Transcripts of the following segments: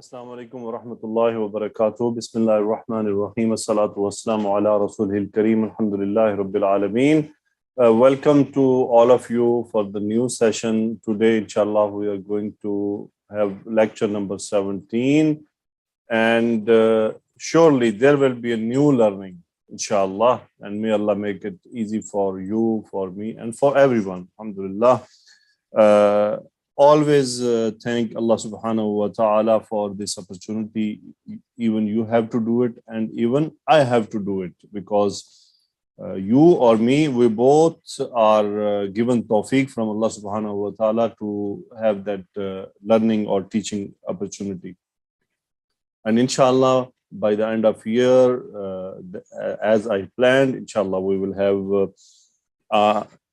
Assalamu alaikum wa rahmatullahi wa barakatuh. Bismillahir Rahmanir Rahim. Assalatu wassalamu ala Rasulil Kareem. Alhamdulillahi Rabbil Alameen. Welcome to all of you for the new session. Today, inshallah, we are going to have lecture number 17. And surely there will be a new learning, inshallah. And may Allah make it easy for you, for me, and for everyone. Alhamdulillah. Always thank Allah subhanahu wa ta'ala for this opportunity. Even you have to do it, and even I have to do it, because you or me, we both are given tawfiq from Allah subhanahu wa ta'ala to have that learning or teaching opportunity. And inshallah, by the end of year, as I planned, inshallah, we will have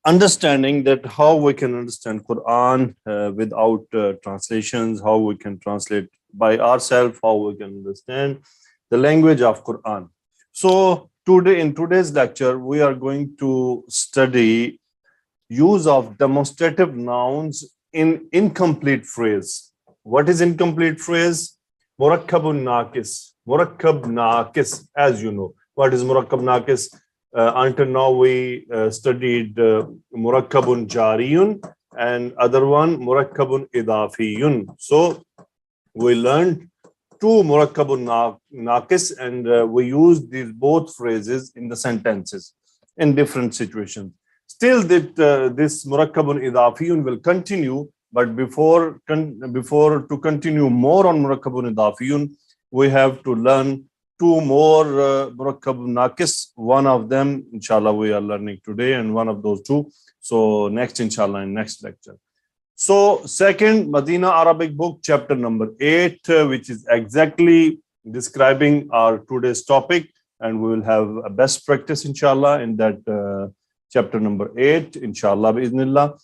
understanding that how we can understand Quran without translations, how we can translate by ourselves, how we can understand the language of Quran. So today, in today's lecture, we are going to study use of demonstrative nouns in incomplete phrase. What is incomplete phrase? Murakabun Naqis. Murakab Naqis, as you know. What is Murakab Naqis? Until now, we studied Murakabun Jariyun and other one Murakabun Idafiyun. So we learned two Murakabun Naqis, and we used these both phrases in the sentences in different situations. Still, that this Murakabun Idafiyun will continue, but before to continue more on Murakabun Idafiyun, we have to learn two more Murakab Naqis. One of them, inshallah, we are learning today, and one of those two. So next, inshallah, in next lecture. So second, Madinah Arabic book, chapter number 8, which is exactly describing our today's topic. And we will have a best practice, inshallah, in that chapter number 8, inshallah, bi'idhnillah.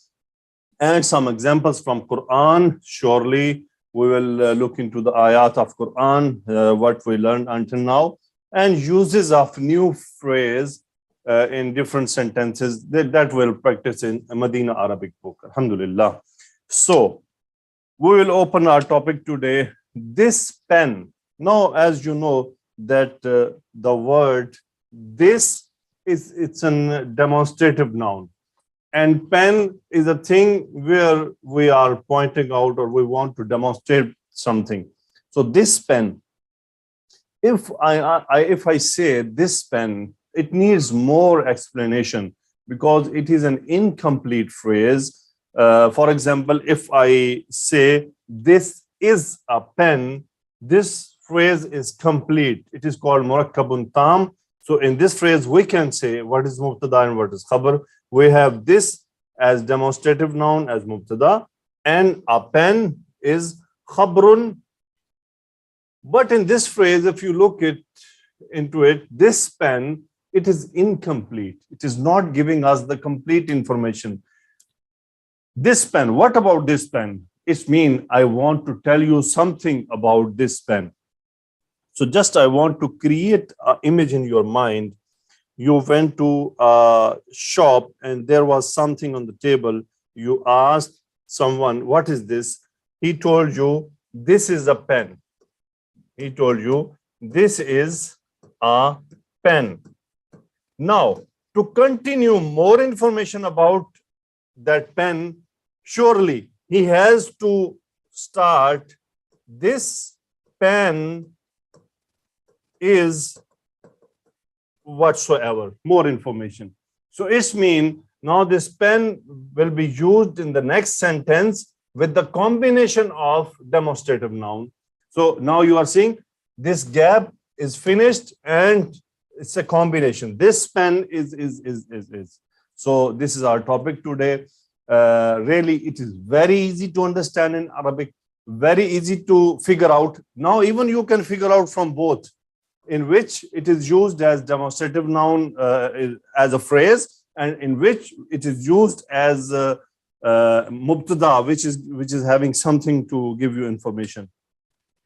And some examples from Quran, surely. We will look into the ayat of Quran, what we learned until now, and uses of new phrase in different sentences that we'll practice in Madinah Arabic book. Alhamdulillah. So we will open our topic today. This pen. Now, as you know, that the word this it's a demonstrative noun. And pen is a thing where we are pointing out or we want to demonstrate something. So this pen, if I say this pen, it needs more explanation because it is an incomplete phrase. For example, if I say this is a pen, this phrase is complete. It is called Murakabun Tam. So in this phrase, we can say what is Mubtada and what is Khabar. We have this as demonstrative noun as Mubtada, and a pen is Khabrun. But in this phrase, if you look into it, this pen, it is incomplete. It is not giving us the complete information. This pen, what about this pen? It means I want to tell you something about this pen. So just I want to create an image in your mind. You went to a shop and there was something on the table. You asked someone, what is this? He told you, this is a pen. He told you, this is a pen. Now, to continue more information about that pen, surely he has to start, this pen is whatsoever, more information. So it means now this pen will be used in the next sentence with the combination of demonstrative noun. So now you are seeing this gap is finished and it's a combination. This pen is. So this is our topic today. Really, it is very easy to understand in Arabic, very easy to figure out. Now even you can figure out from both, in which it is used as demonstrative noun as a phrase, and in which it is used as mubtada, which is having something to give you information.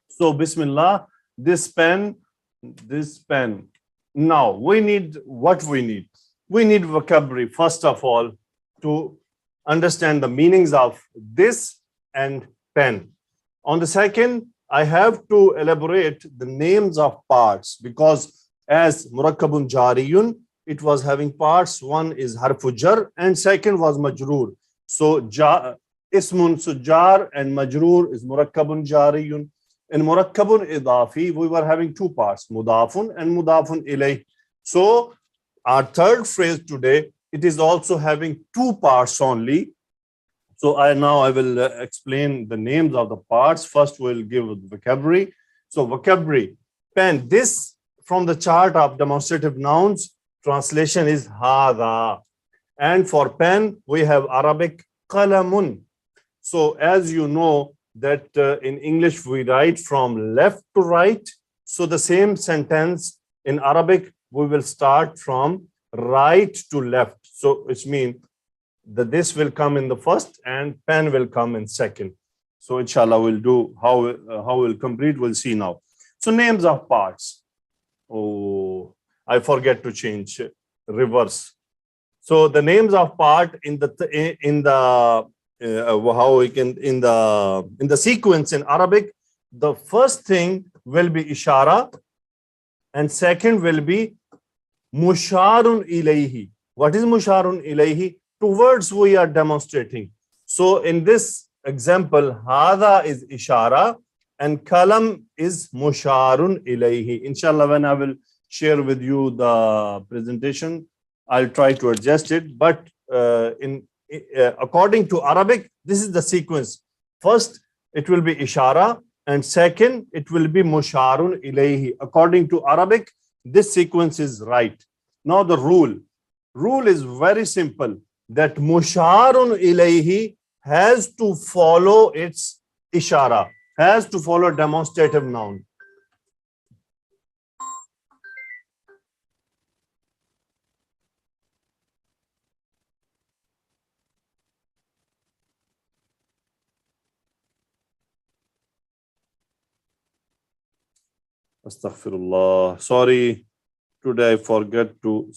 So Bismillah, this pen. Now we need what we need. We need vocabulary, first of all, to understand the meanings of this and pen. On the second, I have to elaborate the names of parts, because as Murakabun Jariyun, it was having parts. One is harfu jar and second was majroor. So ismun, so jar and majroor is Murakabun Jariyun. In Murakkabun Idafi, we were having two parts, Mudafun and Mudafun Ilayh. So our third phrase today, it is also having two parts only. So I will explain the names of the parts. First, we'll give vocabulary. So vocabulary, pen. This from the chart of demonstrative nouns, translation is hada. And for pen, we have Arabic qalamun. So as you know that in English, we write from left to right. So the same sentence in Arabic, we will start from right to left. So it means that this will come in the first and pen will come in second. So inshallah, we'll do how we'll complete, we'll see now. So names of parts. Oh, I forget to change reverse. So the names of part in the sequence in Arabic, the first thing will be ishara and second will be musharun ilayhi. What is musharun ilayhi? Towards we are demonstrating. So in this example, hada is ishara and kalam is musharun ilayhi. Inshallah, when I will share with you the presentation, I'll try to adjust it. But according to Arabic, this is the sequence. First, it will be ishara, and second, it will be musharun ilayhi. According to Arabic, this sequence is right. Now the rule is very simple, that musharun ilayhi has to follow its ishara, has to follow demonstrative noun. Astaghfirullah. Sorry, today I forgot to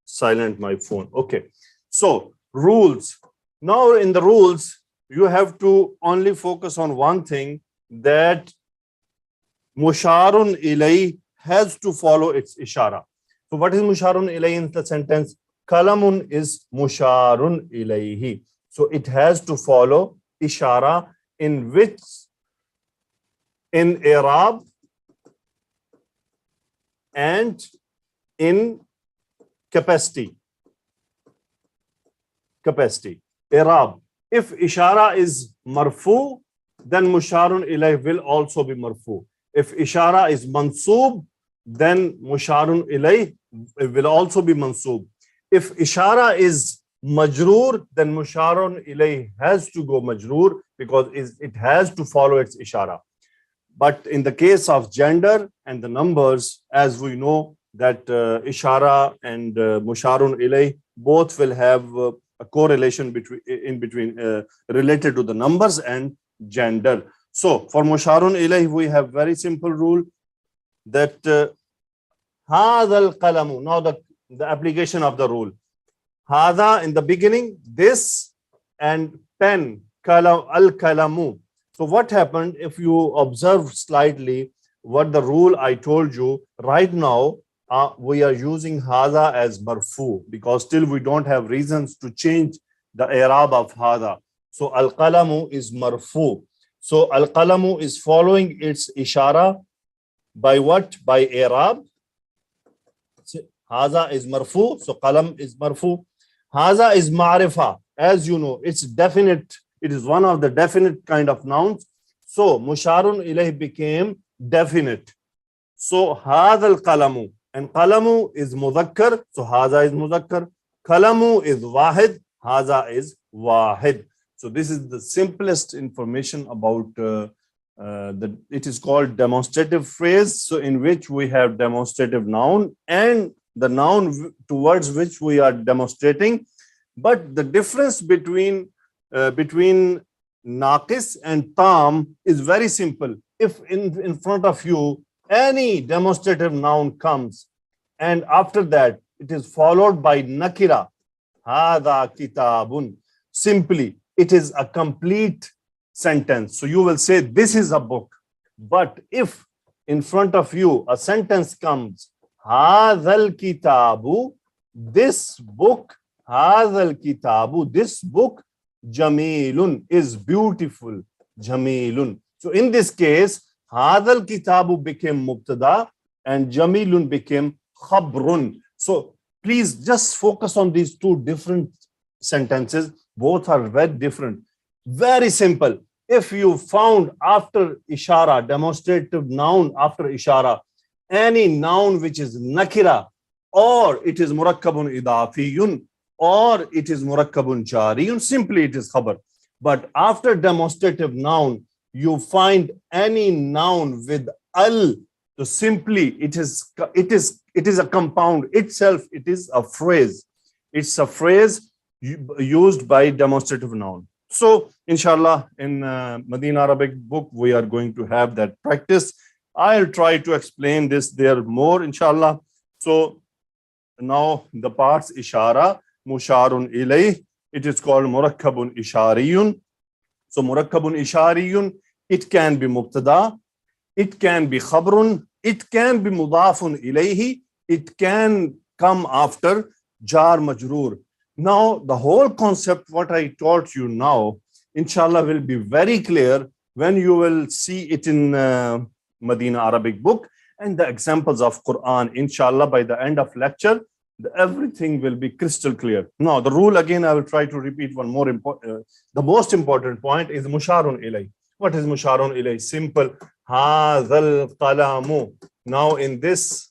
silent my phone. Okay. So rules. Now in the rules, you have to only focus on one thing, that musharun ilay has to follow its ishara. So what is musharun ilay in the sentence? Kalamun is musharun ilayhi. So it has to follow ishara in which, in i'rab and in capacity. I'rab. If ishara is marfu, then musharun ilayh will also be marfu. If ishara is mansub, then musharun ilayh will also be mansub. If ishara is majroor, then musharun ilayh has to go majroor, because it has to follow its ishara. But in the case of gender and the numbers, as we know that ishara and musharun ilayh both will have a correlation between related to the numbers and gender. So for musharun ilayh, we have very simple rule that hadha al-qalamu. Now the application of the rule. Hadha in the beginning, this, and pen, al-kalamu. So what happened, if you observe slightly what the rule I told you, right now we are using hadha as marfu, because still we don't have reasons to change the i'rab of hadha. So al-qalamu is marfu. So al-qalamu is following its ishara by what? By i'rab. Hadha is marfu, so qalam is marfu. Hadha is ma'rifa. As you know, it's definite. It is one of the definite kind of nouns. So musharun ilayh became definite. So hadha al-qalamu, and qalamu is mudhakkar, so hadha is mudhakkar. Qalamu is wahid, hadha is wahid. So this is the simplest information about it is called demonstrative phrase. So in which we have demonstrative noun and the noun towards which we are demonstrating. But the difference between naqis and tam is very simple. If in front of you any demonstrative noun comes and after that it is followed by nakira, hadha kitabun, simply it is a complete sentence. So you will say this is a book. But if in front of you a sentence comes, Hadhal kitabu, this book, Hadhal kitabu, this book, Jamilun, is beautiful. Jamilun. So in this case, Hadhal kitabu became Mubtada and Jamilun became Khabrun. So please just focus on these two different sentences. Both are very different. Very simple. If you found after Ishara, demonstrative noun after Ishara, any noun which is nakira, or it is murakkabun idafiyun, or it is murakkabun jariyun, simply it is khabar. But after demonstrative noun, you find any noun with al, so simply it is a compound itself, it is a phrase. It's a phrase used by demonstrative noun. So, inshallah, in Madinah Arabic book, we are going to have that practice. I'll try to explain this there more, inshallah. So, now the parts Ishara, Musharun ilayh, it is called Murakkabun Ishariyun. So, Murakkabun Ishariyun, it can be Mubtada, it can be Khabrun, it can be Mudafun ilayhi, it can come after Jar Majroor. Now, the whole concept, what I taught you now, inshallah, will be very clear when you will see it in Madinah Arabic book and the examples of Quran. Inshallah, by the end of lecture, everything will be crystal clear. Now, the rule again, I will try to repeat one more important. The most important point is Musharun ilay. What is Musharun ilay? Simple. Hadhal qalamu. Now, in this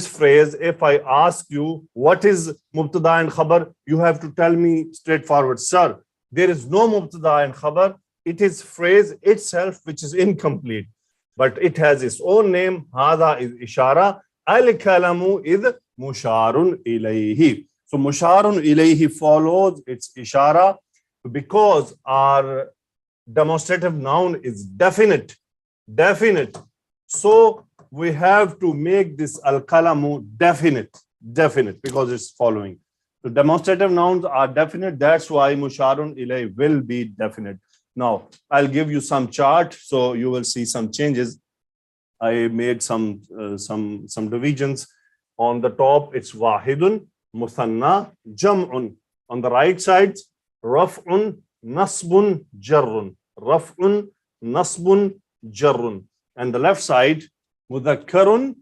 phrase, if I ask you what is Mubtada and Khabar, you have to tell me straightforward, sir, there is no Mubtada and Khabar. It is phrase itself which is incomplete, but it has its own name. Hada is Ishara. Al-kalamu is Musharun ilayhi. So Musharun ilayhi follows its Ishara because our demonstrative noun is definite. So we have to make this al-kalamu definite because it's following. The demonstrative nouns are definite. That's why Musharun ilay will be definite. Now, I'll give you some chart, so you will see some changes. I made some divisions. On the top, it's wahidun, muthanna, jam'un. On the right side, raf'un, nasbun, jarrun. Raf'un, nasbun, jarrun. And the left side, mudhakkarun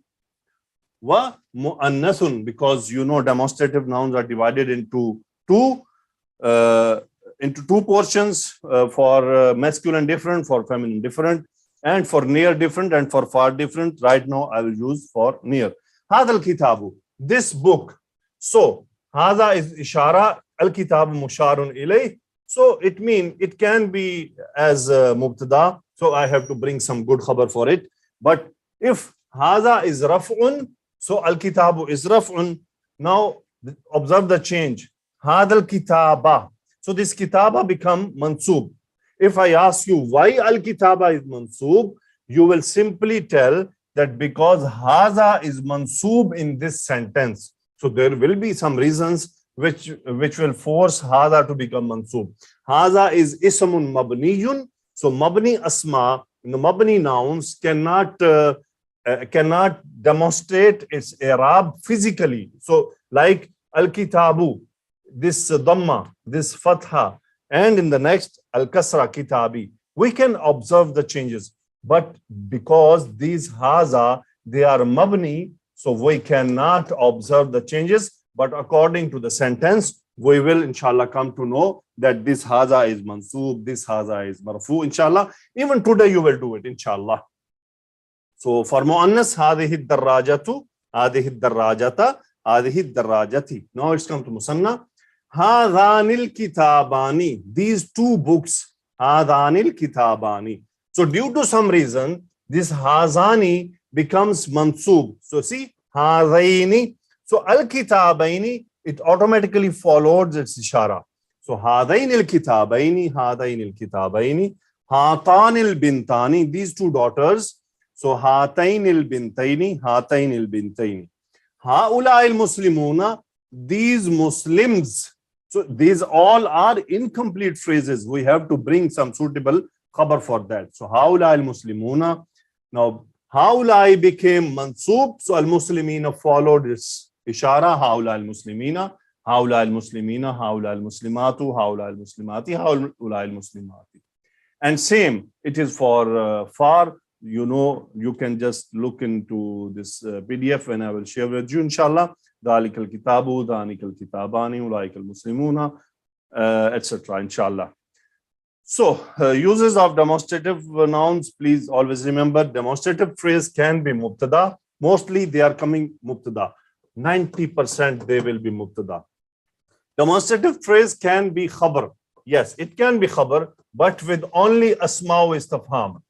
wa muannathun, because you know demonstrative nouns are divided into two portions, for masculine different, for feminine different, and for near different, and for far different. Right now I will use for near. Hadal kitabu, this book. So hada is ishara, al kitabu musharun ilay. So it means it can be as mubtada. So I have to bring some good khabar for it. But if hada is raf'un, so al-kitabu is raf'un. Now observe the change. Hadal kitaba. So this kitaba become mansub. If I ask you why al-kitaba is mansub, you will simply tell that because hada is mansub in this sentence. So there will be some reasons which will force hada to become mansub. Hada is ismun mabniyun. So mabni asma, the mabni nouns cannot demonstrate its i'rab physically. So like al-kitabu, this dhamma, this fatha, and in the next al-kasra kitabi, we can observe the changes. But because these haza, they are mabni, so we cannot observe the changes. But according to the sentence, we will inshallah come to know that this haza is mansub, this haza is marfu, inshallah. Even today you will do it, inshallah. So for muannas, hadihi darrajatu, hadihi darrajata, hadihi darrajati. Now it's come to musanna. Hadanil kitabani, these two books, hadanil kitabani. So due to some reason, this hazani becomes mansub. So see, hadaini. So al-kitabaini, it automatically follows its ishara. So hadainil kitabaini, hadainil kitabaini, hatanil bintani, these two daughters. So hatainil bintaini, hatainil bintaini. Haula'il muslimuna, these Muslims. So these all are incomplete phrases. We have to bring some suitable khabar for that. So haula'il muslimuna, Now, haulai became mansoob. So al-muslimina followed its ishara. Haula al-muslimina, haula al-muslimina, haula al-muslimatu, haula al-muslimati, haula al-muslimati. And same, it is for far. You know, you can just look into this PDF when I will share with you, inshallah. Dhalikal kitabu, dhanikal kitabani, ulaikal muslimuna, etc. Inshallah. So, uses of demonstrative nouns, please always remember, demonstrative phrase can be mubtada. Mostly they are coming mubtada. 90% they will be mubtada. Demonstrative phrase can be khabar. Yes, it can be khabar, but with only asma'u istifham.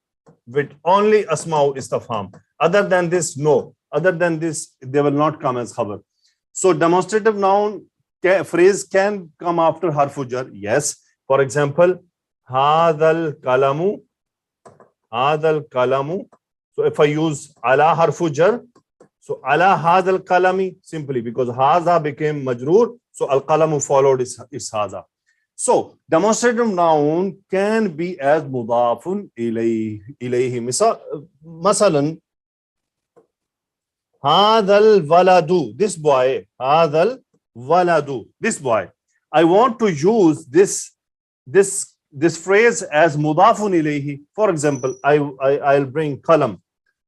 With only asma'u istifham. Other than this, no. Other than this, they will not come as khabar. So, demonstrative noun phrase can come after harfu jar. Yes. For example, hadal kalamu. Hadal kalamu. So, if I use ala harfu jar, so ala hadal kalami, simply because haza became majroor. So, al kalamu followed is haza. So, demonstrative noun can be as mudafun ilayhi. Masalan, hadal waladu, this boy, hadal waladu, this boy. I want to use this phrase as mudafun ilayhi. For example, I'll bring qalam.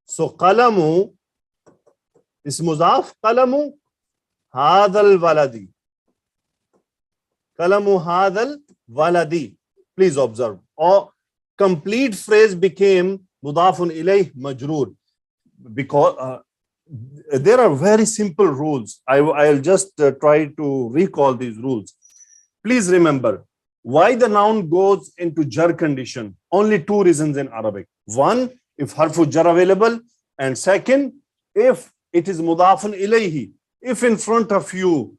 So, qalamu is mudaf, qalamu hadal waladi. Kalamu hadal waladi. Please observe. Or complete phrase became mudafun ilayh majroor. Because there are very simple rules. I'll just try to recall these rules. Please remember, why the noun goes into jar condition. Only two reasons in Arabic. One, if harfu jar available. And second, if it is mudafun ilayhi. If in front of you,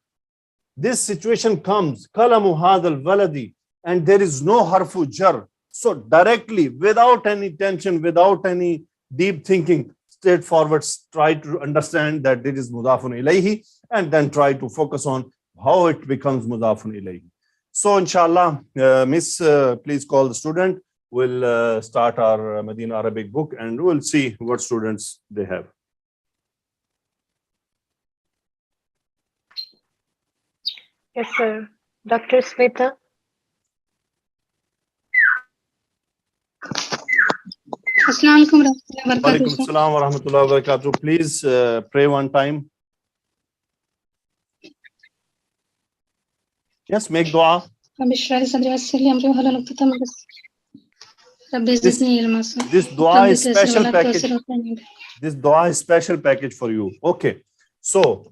this situation comes, kalamu hadal waladi, and there is no harfu jar. So directly, without any tension, without any deep thinking, straightforward, try to understand that it is mudafun ilayhi, and then try to focus on how it becomes mudafun ilayhi. So inshallah, Miss, please call the student. We'll start our Madinah Arabic book, and we'll see what students they have. Yes, sir. Dr. Smita. Assalamualaikum warahmatullahi wabarakatuh. Walaikum assalam wa rahmatullahi wa barakatuh. Please pray one time. Yes, make dua. This dua is special package. This dua is special package for you. Okay. So,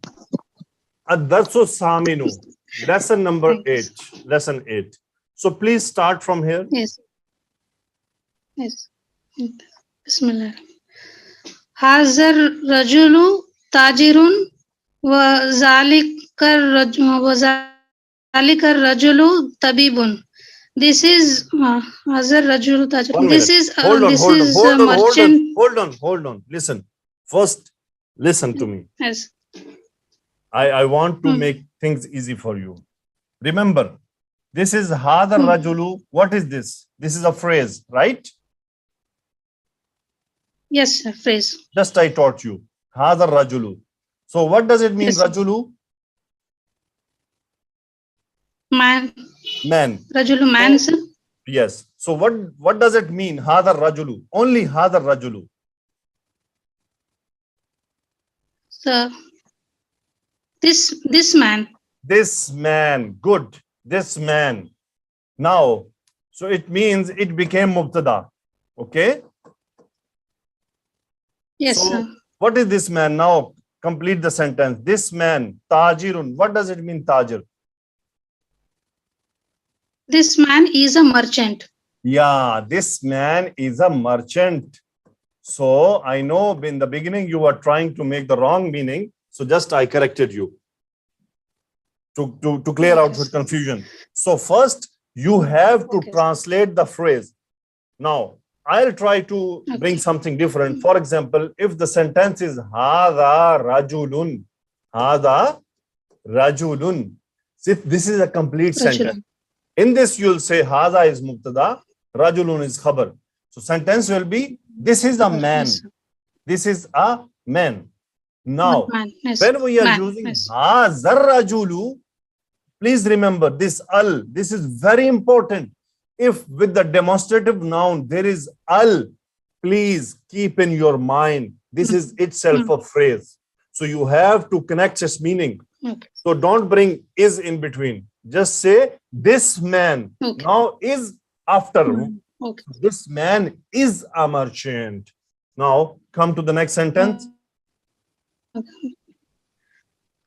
ad-darsu saminu. Lesson number 8. Lesson 8. So please start from here. Yes. Yes. Bismillah. Hazar rajulu tajirun wa zalika rajulu tabibun. This is Hazar rajulu tajirun. This is merchant. Hold on. Listen. First, listen to me. Yes. I want to make things easy for you. Remember, this is hadar rajulu. What is this? This is a phrase, right? Yes, a phrase. Just I taught you. Hadar rajulu. So what does it mean, yes, rajulu? Man. Man. Rajulu, man, sir. Yes. So what does it mean? Hadar rajulu. Only hadar rajulu. Sir. This man. This man. Good. This man. Now, so it means it became mubtada. Okay? Yes, so, sir. What is this man? Now, complete the sentence. This man, tajirun. What does it mean, tajir? This man is a merchant. Yeah, this man is a merchant. So, I know in the beginning you were trying to make the wrong meaning. So just I corrected you to clear out the confusion. So first you have to translate the phrase. Now I'll try to bring something different. For example, if the sentence is Hada rajulun, Hada rajulun. This is a complete sentence. In this you'll say Hada is mubtada, rajulun is khabar. So sentence will be This is a man. Yes, sir. This is a man. Now, Man. Yes. when we are Man. using Yes. hazar rajulu, please remember this al. This is very important. If with the demonstrative noun there is al, please keep in your mind, this is itself a phrase. So you have to connect its meaning. Okay. So don't bring is in between. Just say this man. Okay. Now is after. Okay. This man is a merchant. Now come to the next sentence.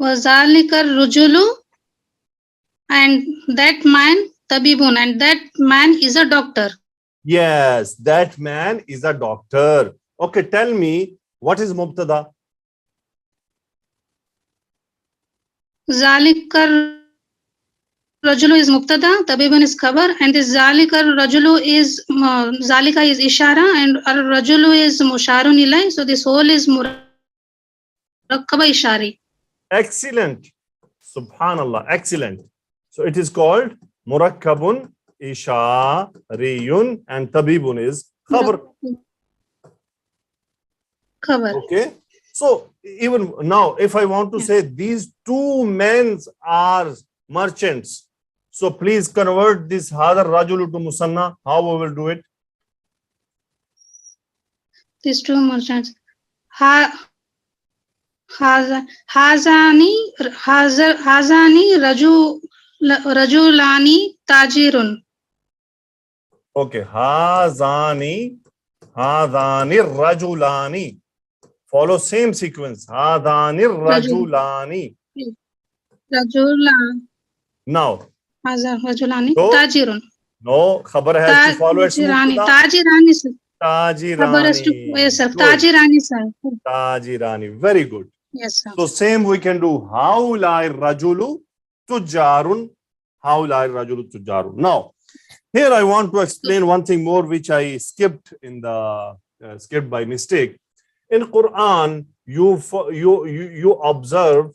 وَذَلِكَ الرَّجُلُ, and that man tabibun, and that man is a doctor. Yes, that man is a doctor. Okay, tell me what is mubtada? ذَلِكَ الرَّجُلُ is mubtada, tabibun is khabar, and this ذَلِكَ الرَّجُلُ is zalika is ishara, and ar-rajulu is musharun ilay. So this whole is murakkaba ishari. Excellent. Subhanallah. Excellent. So it is called Murakkabun, Ishariyun, and Tabibun is Khabar. Khabar. Okay. So even now, if I want to say these two men are merchants, so please convert this Hadar Rajulu to Musanna. How we will do it? These two merchants. Hazani rajulani tajirun. Okay. Hazani Rajulani. Follow same sequence. Hadani Rajulani. Rajulan. Now. Rajulani So, tajirun. No, khabar has to follow its Tajirani. mubtada. Tajirani, sir. Khabar has to, Tajirani. yes, sir. Good. Tajirani, sir. Tajirani. Very good. Yes, sir. So same we can do. Haulai rajulu tujarun. Haulai rajulu tujarun. Now, here I want to explain one thing more which I skipped in the skipped by mistake. In Quran, you observe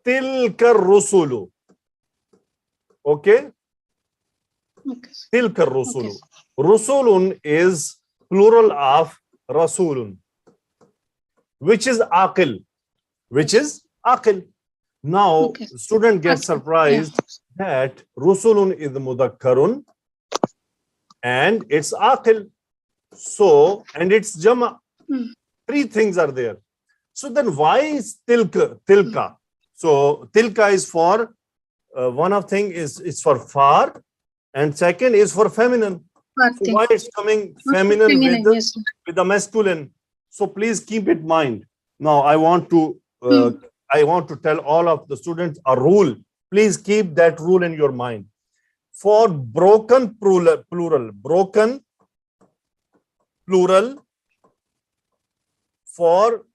tilka rusulu. Okay? Okay. Tilka rusulu. Okay. Rusulun is plural of rasulun, which is aqil. Which is aqil. Now, Okay. student gets surprised that rusulun is mudakkarun and it's aqil. So, and it's jama. Three things are there. So then why is tilka? So tilka is for one of thing is for far, and second is for feminine. So why it's coming feminine with the masculine? So please keep it in mind. Now I want to tell all of the students a rule. Please keep that rule in your mind. For broken plural, for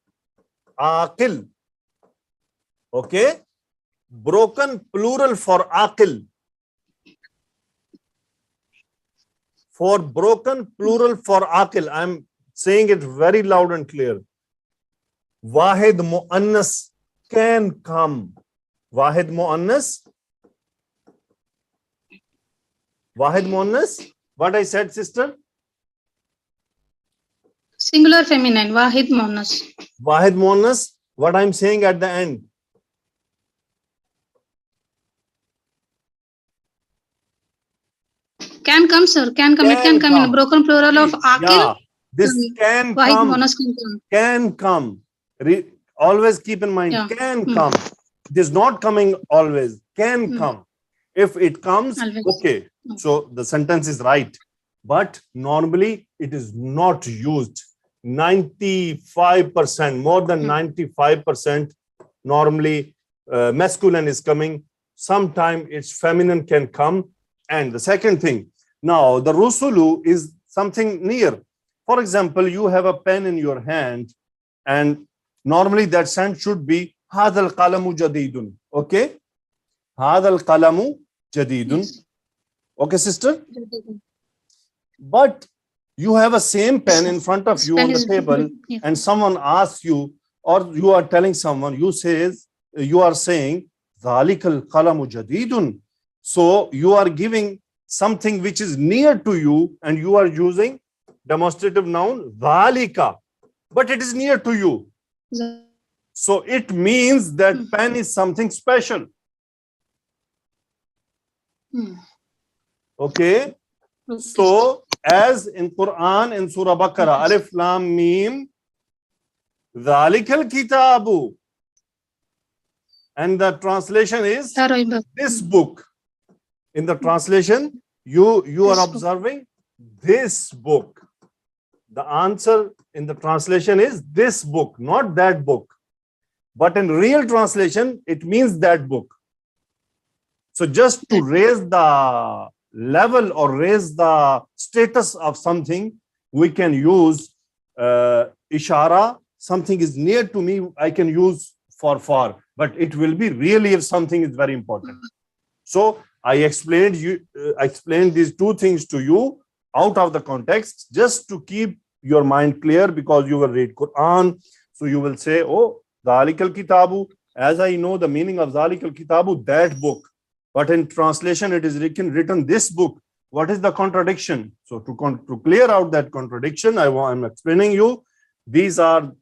aqil. Okay? Broken plural for aqil. For broken plural for aqil. I'm saying it very loud and clear. Wahid mu'annas can come. Wahid mu'annas. Wahid mu'annas. What I said, sister? Singular feminine. Wahid muannas. Wahid mu'annas. What I'm saying at the end. Can come, sir. Can come. It can come in broken plural of aqil. Yeah, this can come. Can come. Always keep in mind, can come. It is not coming always. Can come. If it comes, okay. So the sentence is right. But normally it is not used. 95%, more than 95%, normally masculine is coming. Sometime it's feminine can come. And the second thing, now the rusulu is something near. For example, you have a pen in your hand, and normally that sentence should be hadal qalamu jadidun. Okay? Hadal qalamu jadidun. Okay, sister? But you have a same pen in front of you on the table, and someone asks you, or you are telling someone, you are saying, dhalikal qalamu jadidun. So you are giving something which is near to you, and you are using demonstrative noun, dhalika, but it is near to you. So it means that pen is something special. Okay. So as in Quran, in Surah Baqarah, Alif Lam Mim, Dhalikal Kitabu. And the translation is this book. In the translation, you are observing this book. The answer in the translation is this book, not that book. But in real translation, it means that book. So just to raise the level or raise the status of something, we can use ishara. Something is near to me, I can use for far, but it will be really if something is very important. So I explained these two things to you out of the context, just to keep your mind clear, because you will read Quran. So you will say, oh, Dhalikal Kitabu, as I know the meaning of Dhalikal Kitabu, that book. But in translation, it is written this book. What is the contradiction? So to clear out that contradiction, I'm explaining you, these are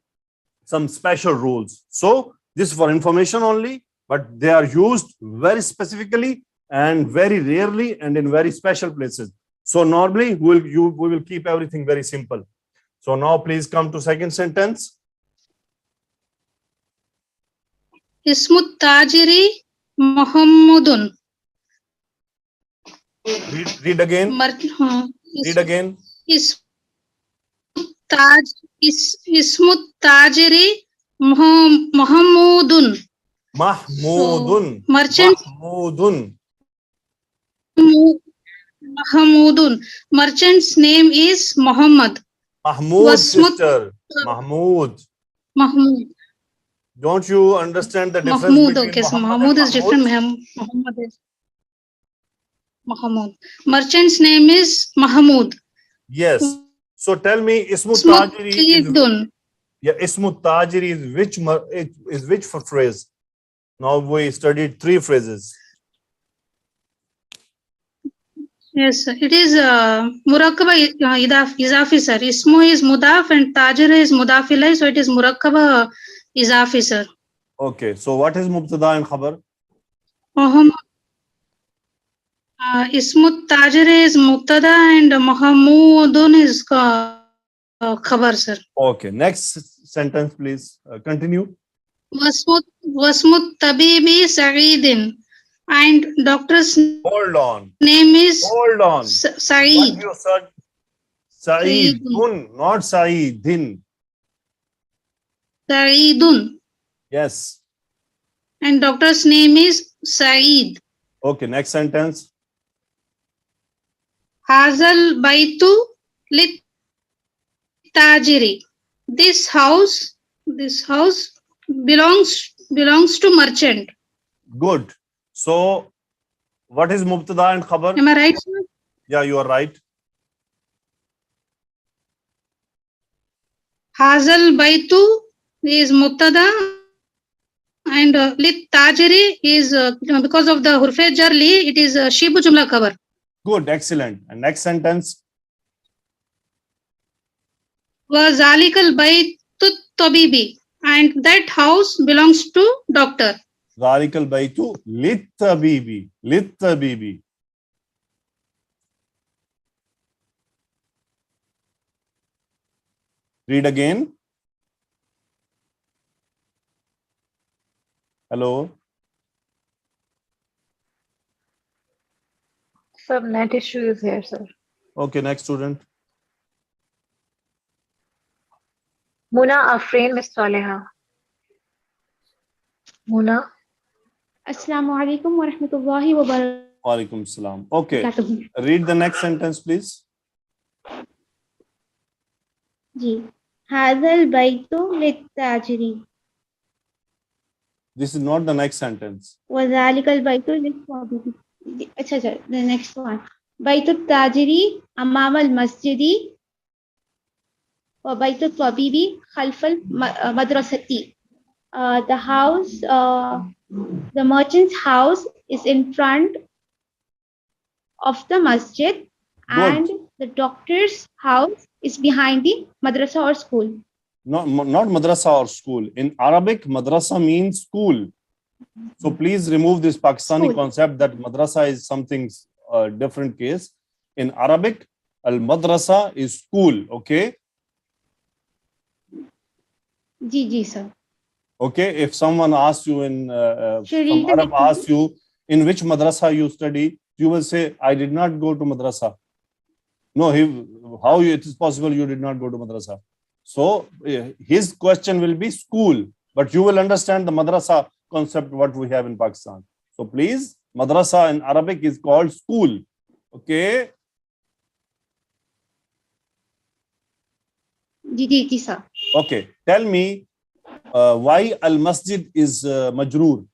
some special rules. So this is for information only, but they are used very specifically and very rarely and in very special places. So normally we will keep everything very simple. So now please come to second sentence. Ismut Tajiri Muhammadun. Read again. Read again. Ismut Tajiri Muhammadun. Mahmudun. So, merchant Mahmudun. Merchant's name is Muhammad. Mahmoud, sister. Mahmoud. Don't you understand the difference Mahmoud, between okay, so Muhammad Mahmoud and is different. Muhammad is Mahmoud. Merchant's name is Mahmoud. Yes. So tell me, Ismut Tajiri is, Ismut Tajiri is which phrase? Now we studied three phrases. Yes, it is Murakab Izafi, sir. Ismu is Mudaf and Tajir is Mudafilai, so it is Murakab Izafi, sir. Okay, so what is Mubtada and Khabar? Ismu Tajir is Mubtada and Muhammadun is Khabar, sir. Okay, next sentence, please. Continue. Wasmut Tabibi Sa'idin. And doctor's name is Saeed. What you said? Saeedun, not Saeedin. Saeedun. Yes. And doctor's name is Saeed. Okay, next sentence. Hazal Baitu Lit Tajiri. This house belongs to merchant. Good. So, what is Mubtada and Khabar? Am I right, sir? Yeah, you are right. Hazal Baitu is Mubtada and Lit Tajiri is because of the Hurfe Jar Li, it is Shibu Jumla Khabar. Good, excellent. And next sentence. Wa Zalikal Baitu Tabibi. And that house belongs to doctor. Zalikal Baitu Littabibi. Littabibi. Read again. Hello. Some net issue is here, sir. Okay, next student. Muna Afreen Miss Saleha. Muna. Assalamu alaikum wa rahmatullahi wa barakatuh. Wa alaikum salam. Okay. Read the next sentence, please. Ji. Hadal Baitu Lit-Tajiri. This is not the next sentence. Wa Zalikal Baitu Lit-Tajiri. Acha, the next one. Baitu Tajiri Amam al-Masjidi wa Baitu Tabibi Khalf al-Madrasati. The house, the merchant's house is in front of the masjid. Good. And the doctor's house is behind the madrasa or school. Not madrasa or school. In Arabic, madrasa means school. So please remove this Pakistani School. concept that madrasa is something different case. In Arabic, al-madrasa is school, okay? Ji, sir. Okay, if someone asks you Should some read the Arab next asks you, in which madrasa you study, you will say, I did not go to madrasa. No, how it is possible you did not go to madrasa? So his question will be school, but you will understand the madrasa concept what we have in Pakistan. So please, madrasa in Arabic is called school. Okay. Ji, sir. Okay. Tell me why al masjid is majroor.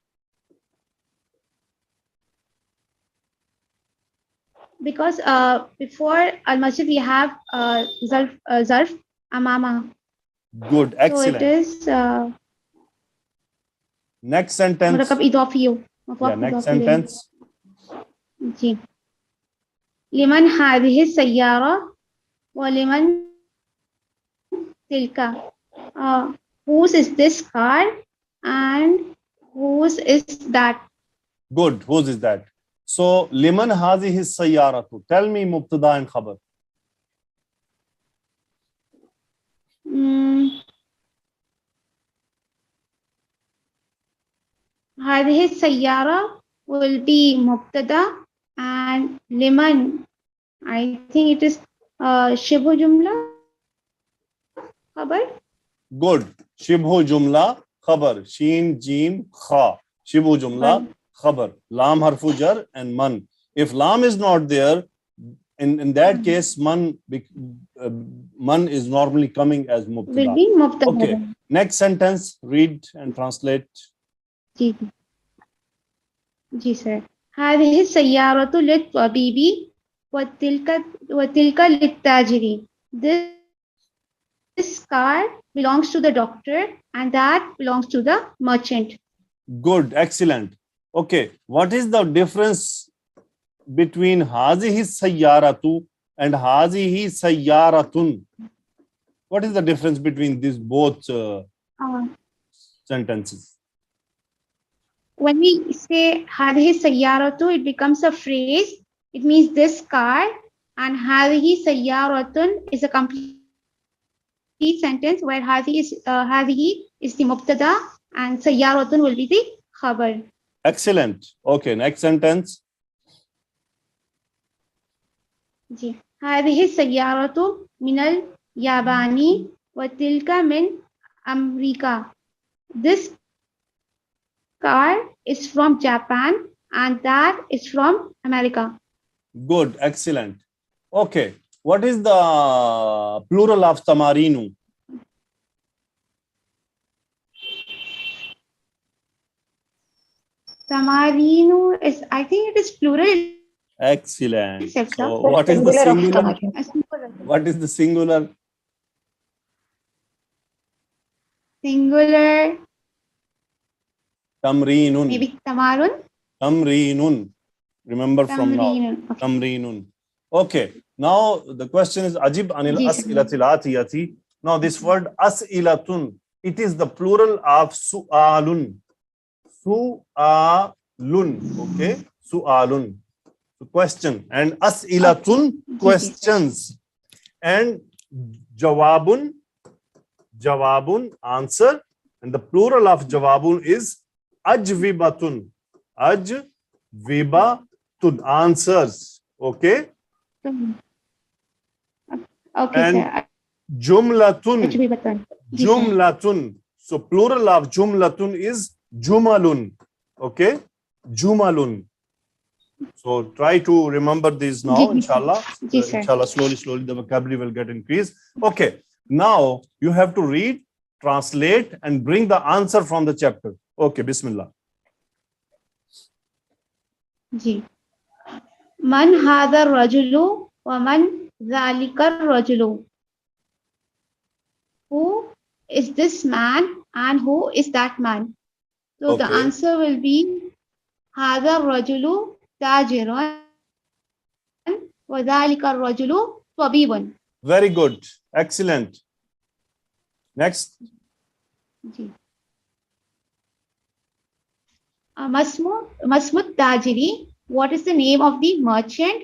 Because before al-masjid we have zarf amama. Good. Excellent. So it is Next sentence. Murakab idafiyo. Yeah, next sentence. जी लिमन हादिहि सय्यारा व लिमन Tilka whose is this car and whose is that. Good. Whose is that? So liman hazihi sayyaratu. Tell me mubtada and khabar. هذه السيارة will be مبتدا and liman I think it is شبه جملة خبر. Good. Shibhu jumla khabar. Sheen, Jim, Kha. Shibhu jumla khabar. Lam harfu jar and man. If lam is not there, in that case, man is normally coming as mubtada. Will be mubtada. Okay. Next sentence. Read and translate. जी sir هذه السيارة للطبيب وتلك للتاجر. This car belongs to the doctor and that belongs to the merchant. Good, excellent. Okay, what is the difference between hazihi sayyaratu and hazihi sayyaratun? What is the difference between these both sentences? When we say هذه السيارة, it becomes a phrase. It means this car, and هذه سيارة is a complete sentence where هذه is the mubtada and سيارة will be the khabar. Excellent. Okay, next sentence. Ji هذه السيارة من اليابان وتلك من أمريكا. This car is from Japan and that is from America. Good, excellent. Okay, what is the plural of tamarinu? Tamarinu is, I think it is plural. Excellent. Except So what is the singular? What is the singular? Singular. Tamreenun. Maybe tamarun. Tamreenun. Remember from now. Okay. Tamreenun. Okay. Now the question is Ajib anil as'ilatil atiyati. Now this word as'ilatun, it is the plural of su'alun. Su'alun. Okay. Su'alun. So question. And as'ilatun, questions. And jawabun, answer. And the plural of jawabun is ajwibatun. Ajwibatun, answers. Okay. Okay, and sir. Jumlatun. So plural of jumlatun is jumalun. Okay. Jumalun. So try to remember these now, inshallah. Inshallah, slowly, the vocabulary will get increased. Okay. Now you have to read, translate, and bring the answer from the chapter. Okay, Bismillah. जी मन हादर रजुलु व मन ज़ालिकर रजुलु. Who is this man and who is that man? So the answer will be हादर रजुलु ताजिरुन व ज़ालिकर रजुलु तबीबुन. Very good. Excellent. Next. Ji. Masmud Tajiri. What is the name of the merchant?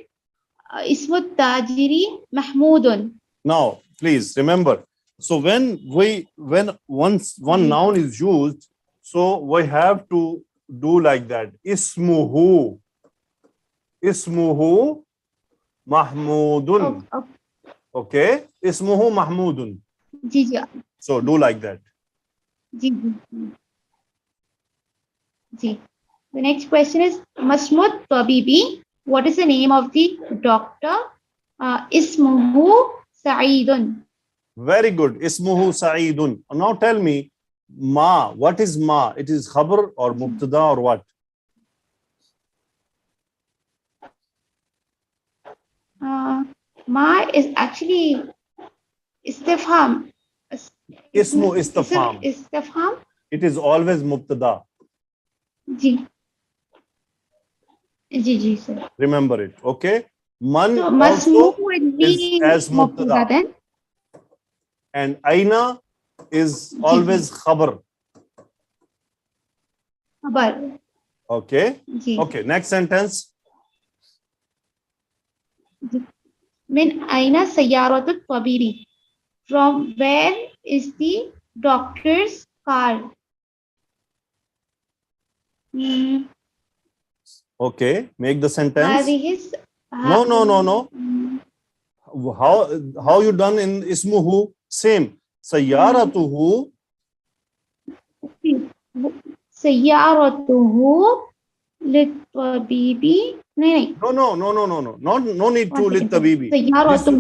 Ismut Tajiri Mahmudun. Now, please remember. So when one noun is used, so we have to do like that. Ismuhu Mahmudun. Okay. Ismuhu Mahmudun. Ji ji So do like that. Ji ji. The next question is Masmud Tabibi. What is the name of the doctor? Ismuhu Sa'idun. Very good. Ismuhu Sa'idun. Now tell me, Ma. What is Ma? It is khabar or mubtada or what? Ma is actually istifham. Ismu istifham. Istifham. It is always mubtada. Ji ji ji sir. Remember it. Okay. Man So also Masmu would be is as mubtada. then. And Aina is always khabar. Khabar. Okay. Ji. Okay. Next sentence. Min aina sayyaratul tabiri. From where is the doctor's car? Okay. Make the sentence. هذه No. How you done in ismuhu? Same. Sayyaratuhu. سيارته للطبيب नहीं No need to lit tabibi. سيارته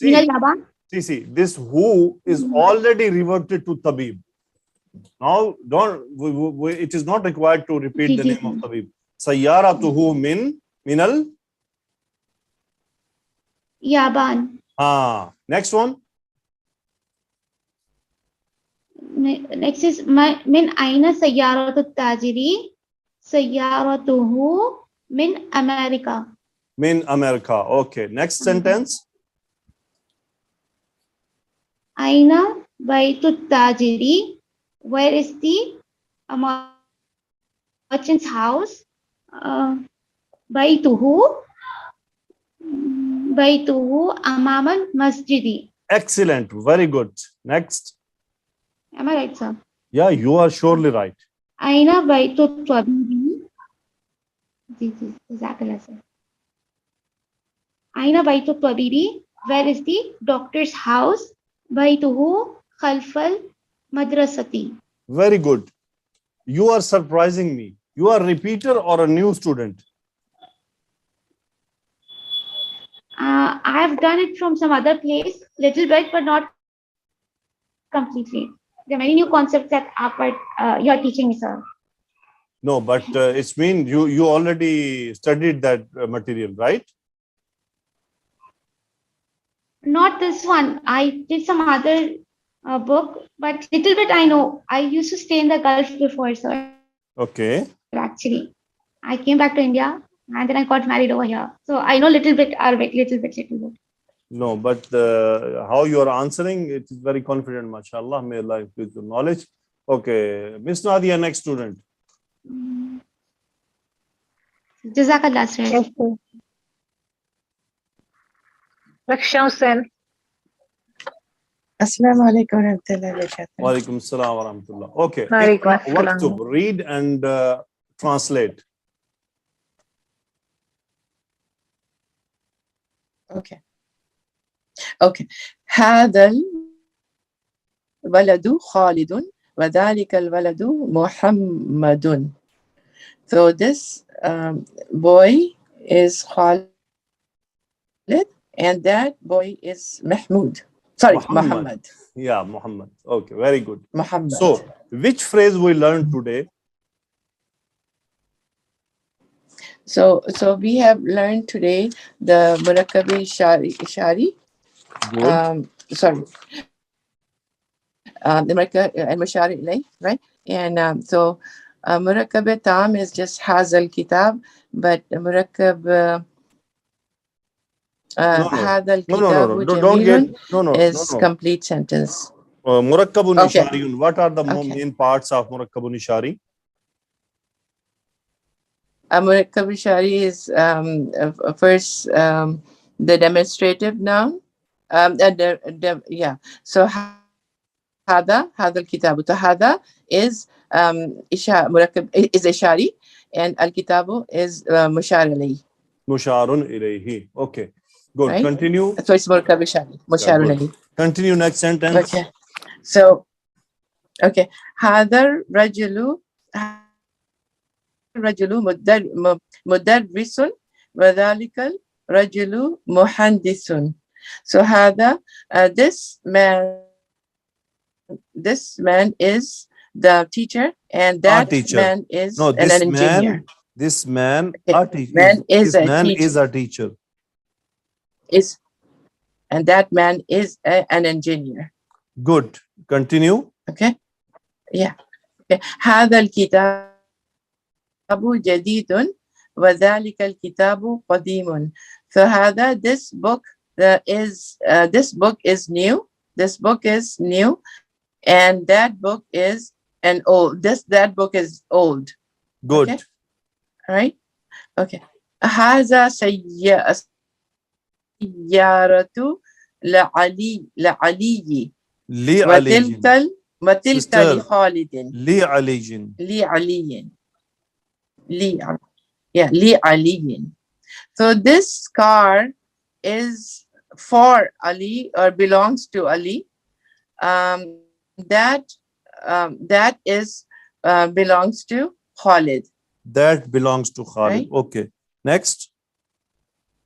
من اليابان. See, this who is already reverted to tabib. Now, it is not required to repeat the name of tabib. Sayyaratuhu minal Yaban. Next one. Next is min aina sayyaratu tajiri. Sayyaratuhu min America. Min America. Okay. Next sentence. Aina baytu tajiri. Where is the merchant's house? Baytuhu amamal masjidi. Excellent. Very good. Next. Am I right, sir? Yeah, you are surely right. Aina baytu tabibi. Ji, exactly, sir. Aina baytu tabibi. Where is the doctor's house? Baytuhu khalfal madrasati. Very good. You are surprising me. You are a repeater or a new student? I have done it from some other place, little bit, but not completely. There are many new concepts that you are teaching me, sir. No, but it's mean you already studied that material, right? Not this one. I did some other book, but little bit I know. I used to stay in the Gulf before, sir. Okay. Actually, I came back to India and then I got married over here. So I know little bit Arabic, little bit. No, but how you are answering, it is very confident, mashallah. May Allah increase your knowledge. Okay. Miss Nadia, next student. Jazakallah, sir. Yes, sir. Raksha Hussain. Assalamu alaikum wa rahmatullahi wa barakatuh. Wa alaikum assalam wa rahmatullah. Okay. Walaikum Iqra assalam. waktub. Read and translate. Okay. هذا الولد خالد وذلك الولد محمد. So this boy is Khalid and that boy is Mahmoud. Sorry, Muhammad. Yeah, Muhammad. Okay, very good. Muhammad. So, which phrase we learned today? So we have learned today the Murakab Ishari. Good. Sorry. The Murakab and Mushari ilay, right? And so Murakab Tam is just Hazal Kitab, but Murakab No, هذا no, no, no, no, الكتاب no. Don't get جميل no, no, no, is no. complete sentence. Murakabun Okay. Ishariyun. What are the Okay. main parts of Murakabun Ishari? Murakab Ishari is first the demonstrative noun. Yeah. So هذا الكتاب. So هذا is مركب is Ishari, and الكتاب is مشار إليه. Musharun ilayhi. Okay. Good. Right? Continue. So it's مركب إشاري. Yeah, مشار good. إليه. Continue next sentence. Okay. So okay. هذا الرجل مدرس وذلك الرجل مهندس. So هذا this man is the teacher, and that teacher. man is No, an engineer. this man, Okay. Man is a man teacher. is a teacher. And that man is an engineer. Good. Continue. Okay. Yeah. Okay. هذا الكتاب جديد وذلك الكتاب قديم. So هذا this book is new. This book is new, and that book is old. That book is old. Good. Okay. All right. Okay. هذا سيارة لعلي وتلك Sister. لخالد لعلي. So this car is for Ali or belongs to Ali. That is belongs to Khalid. That belongs to Khalid. Right? Okay. Next.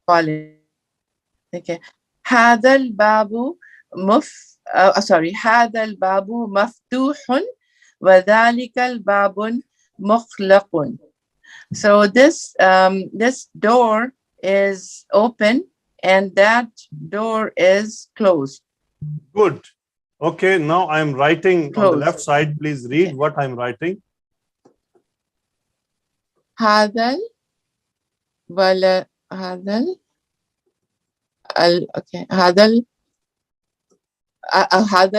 Khalid. Okay. هذا الباب هذا الباب مفتوح وذلك الباب مغلق. So this door is open and that door is closed. Good. Okay. Now I'm writing on the left side. Please read what I'm writing. هذا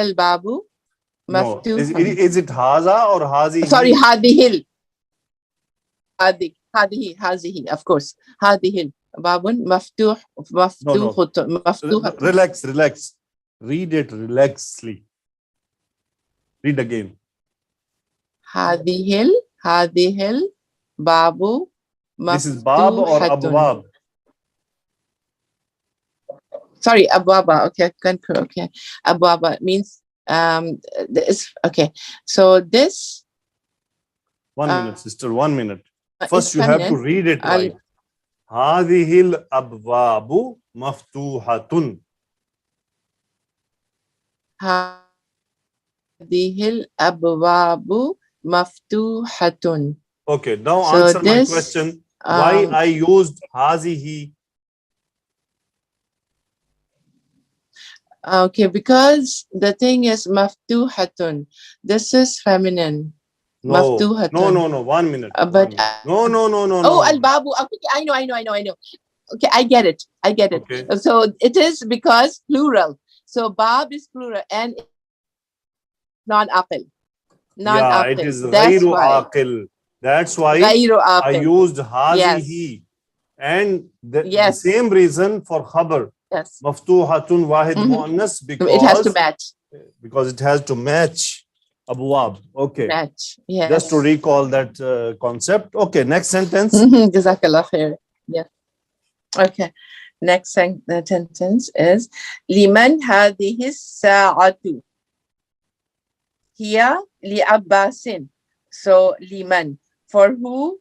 الباب مفتوح. No. Is it Haza or Hazi? Sorry, هذه of course. هذه باب مفتوح. Relax. Read it relaxly. Read again. هذه الباب This is Bab or Abwab? Sorry, Abwaba. Okay. Abwaba means this. Okay. So this. 1 minute, sister. 1 minute. First, you feminine. have to read it right. هذه الأبواب مفتوحة. هذه الأبواب مفتوحة. Okay, now answer my question. Why I used هذه? Okay, because the thing is مفتوحة. This is feminine. No. 1 minute. But no. Oh, al-babu. Okay, I know. Okay, I get it. Okay. So it is because plural. So bab is plural and non-aqil. Yeah, it is ghayru aqil. That's why I used hazihi. Yes. And the same reason for khabar. Yes. Maftuhatun wahid muannas, because it has to match. Because it has to match abwab. Okay. Match. Yes. Just to recall that concept. Okay, next sentence. Jazakallah khair. Yeah. Okay. Next sentence is liman hadhihi sa'atu. Here li Abbasin. So liman, for who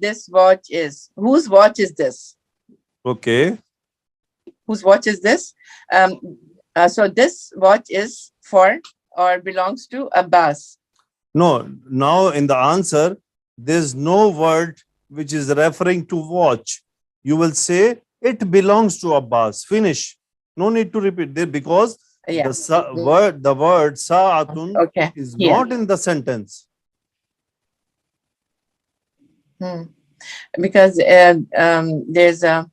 this watch is. Whose watch is this? Okay. Whose watch is this? So this watch is for or belongs to Abbas. No, now in the answer, there's no word which is referring to watch. You will say it belongs to Abbas. Finish. No need to repeat there because the word sa'atun is not in the sentence. Because there's a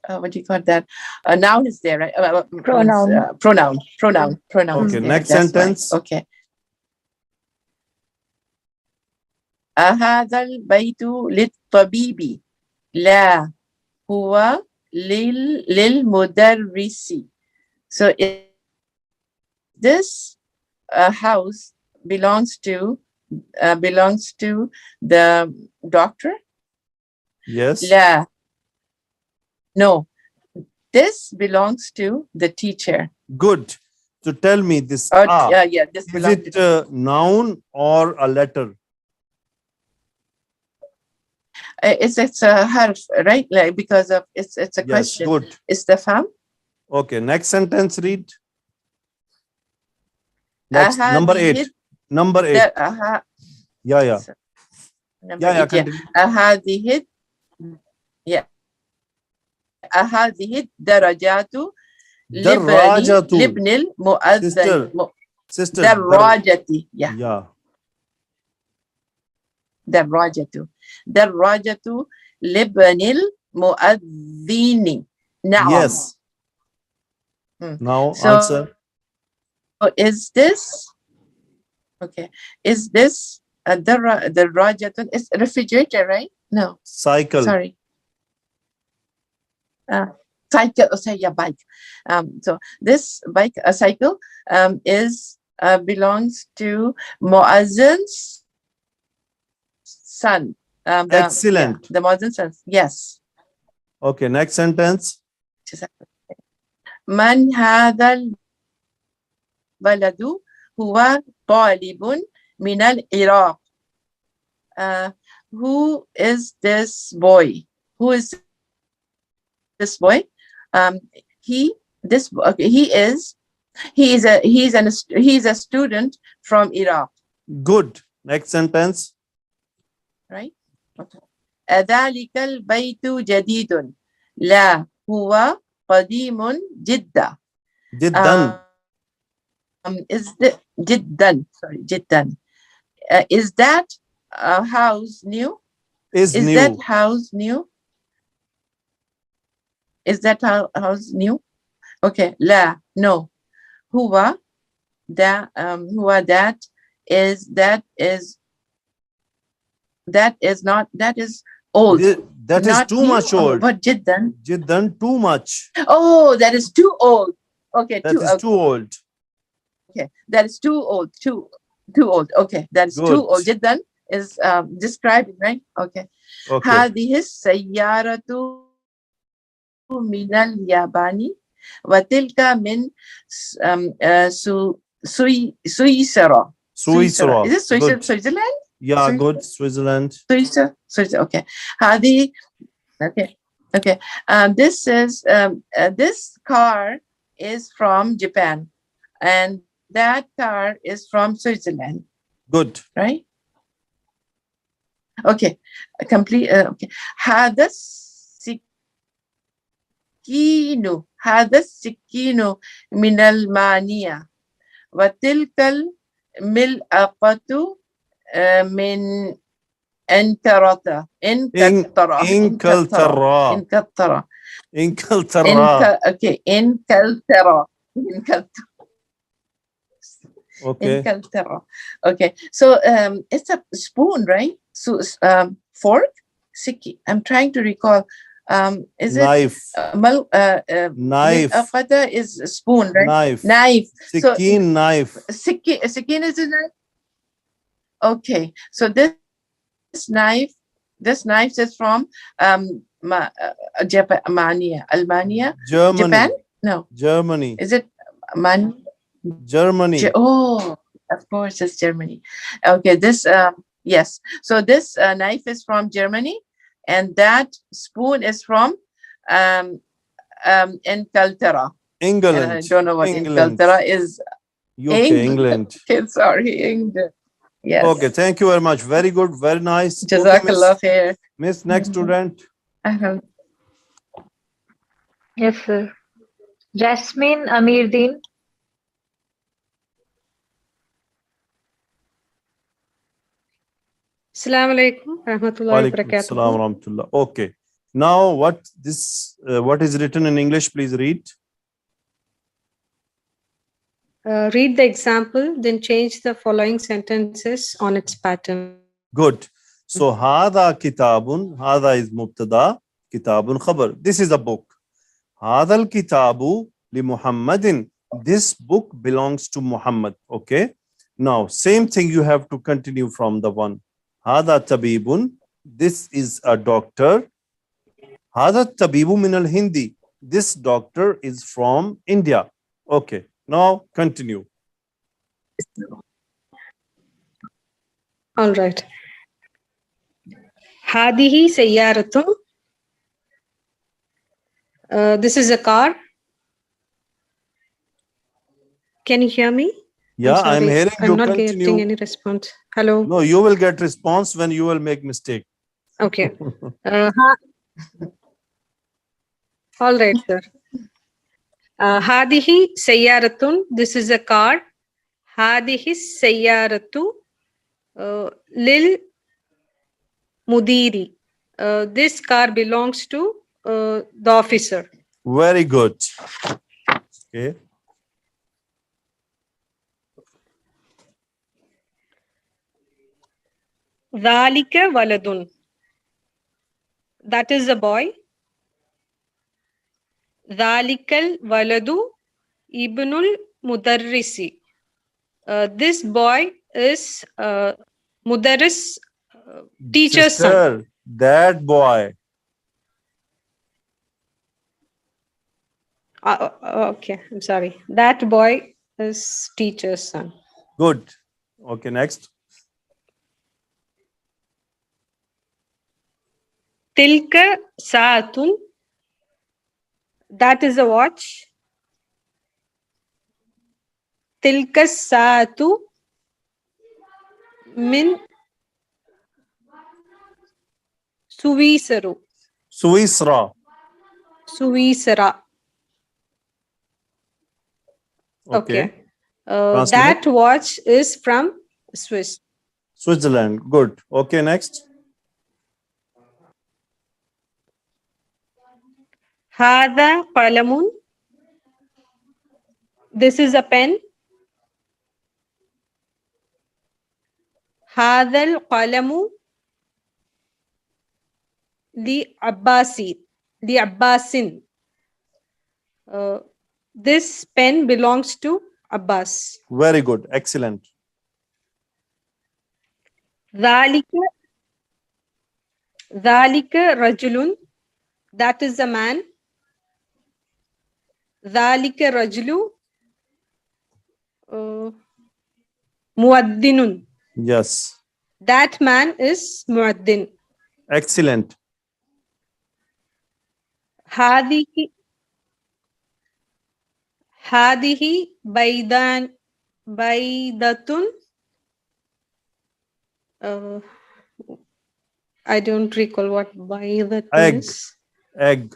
what do you call that? A noun is there, right? Pronoun. Pronoun is Okay, there. next That's why. sentence. Okay. أهذا البيت للطبيب لا هو للمدرس. So this house belongs to the doctor? Yes. لا. No. This belongs to the teacher. Good. So tell me this. Yeah, this Is belongs it to a noun or a letter? it's a harf, right? Like because of it's a Yes, question. good. استفهام. Okay, next sentence read. Next, number 8. Number 8. Yeah, yeah. Number Yeah, 8. continue. هذه yeah. هذه الدرجات Darajatu. لابن المؤذن. Sister. دراجتي. Yeah. دراجة لابن المؤذن. نعم. Yes. Now So, answer. is this okay? Is this the is refrigerator, right? No. Cycle. Sorry. Cycle. Oh, sorry, yeah, bike. So this bike, a cycle, is belongs to Muazzin's son. Excellent. The Muazzin's son. Yes. Okay, next sentence. من هذا البلد هو طالب من العراق. Who is this boy? Who is this boy? He is a student from Iraq. Good. Next sentence. Right? Okay. ذلك البيت جديد لا هو قديم جدا. جدا. Is the جدا? Sorry, جدا. Is that house new? Is new. That house new? Is that house new? Okay. لا. No. هو that is old. That is too much old. But جدا. Jiddan, too much. Oh, that is too old. Okay. That is too old. Okay. That is too old. Too old. Okay. That is Good. too old. جدا is describing, right? Okay. Okay. هذه السيارة من اليابان وتلك من سويسرا. Switzerland. Is it Switzerland? Good. Switzerland? Yeah, good. Switzerland. Switzerland. Okay. هذه. Okay. Okay. This is this car is from Japan, and that car is from Switzerland. Good. Right? Okay. Complete. Okay. هذا السكين من المانية وتلك الملعقة من انكلترا. Okay. Enkaltera. Okay. So it's a spoon, right? So fork. Siki. I'm trying to recall. Is Knife. it Knife. Afata is a spoon, right? Knife. So Sikin, knife. Sikin is a knife. Okay. So this knife is from Japan, Almania, Germany. Japan. No. Germany. Is it Man? Germany. Oh, of course, it's Germany. Okay, this yes. So this knife is from Germany, and that spoon is from Enkaltera. England. I don't know what England. Enkaltera is. UK, England. Okay, sorry, England. Yes. Okay, thank you very much. Very good, very nice. Jazakallah khair. Miss, next student. Yes, sir. Jasmine Amirdin. Assalamu alaikum rahmatullahi wa Walaikum barakatuh. assalam wa rahmatullah. Okay. Now, what is written in English? Please read. Read the example, then change the following sentences on its pattern. Good. So, hada kitabun, hada is mubtada, kitabun khabar. This is a book. Hadal kitabu li Muhammadin. This book belongs to Muhammad. Okay. Now, same thing you have to continue from the one. Hada tabibun. This is a doctor. Hada tabibu min al Hindi. This doctor is from India. Okay. Now, continue. All right. Hadihi sayyaratun. This is a car. Can you hear me? Yeah, I'm sorry, hearing you. I'm not Continue. getting any response. Hello. No, you will get response when you will make mistake. Okay. All right, sir. Hadihi sayyaratun. This is a car. Hadihi sayyaratu lil mudiri. This car belongs to the officer. Very good. Okay. Dhalika waladun. That is a boy. Dhalikal waladu ibnul mudarrisi. This boy is mudarris, teacher's son. Sister, that boy. Okay, I'm sorry. That boy is teacher's son. Good. Okay, next. Tilka saatun. That is a watch. Tilka saatu min suvisaru. Suisra. Suvisara. Okay. Translate. That watch is from Swiss. Switzerland. Good. Okay, next. Hada qalamun. This is a pen. Hadal qalamu li Abbasi. Li Abbasin. This pen belongs to Abbas. Very good. Excellent. Dhalika rajulun. That is a man. Dhalika rajulu muaddinun. Yes. That man is muaddin. Excellent. Hadihi baydatun. I don't recall what baydatun Egg. is. Egg.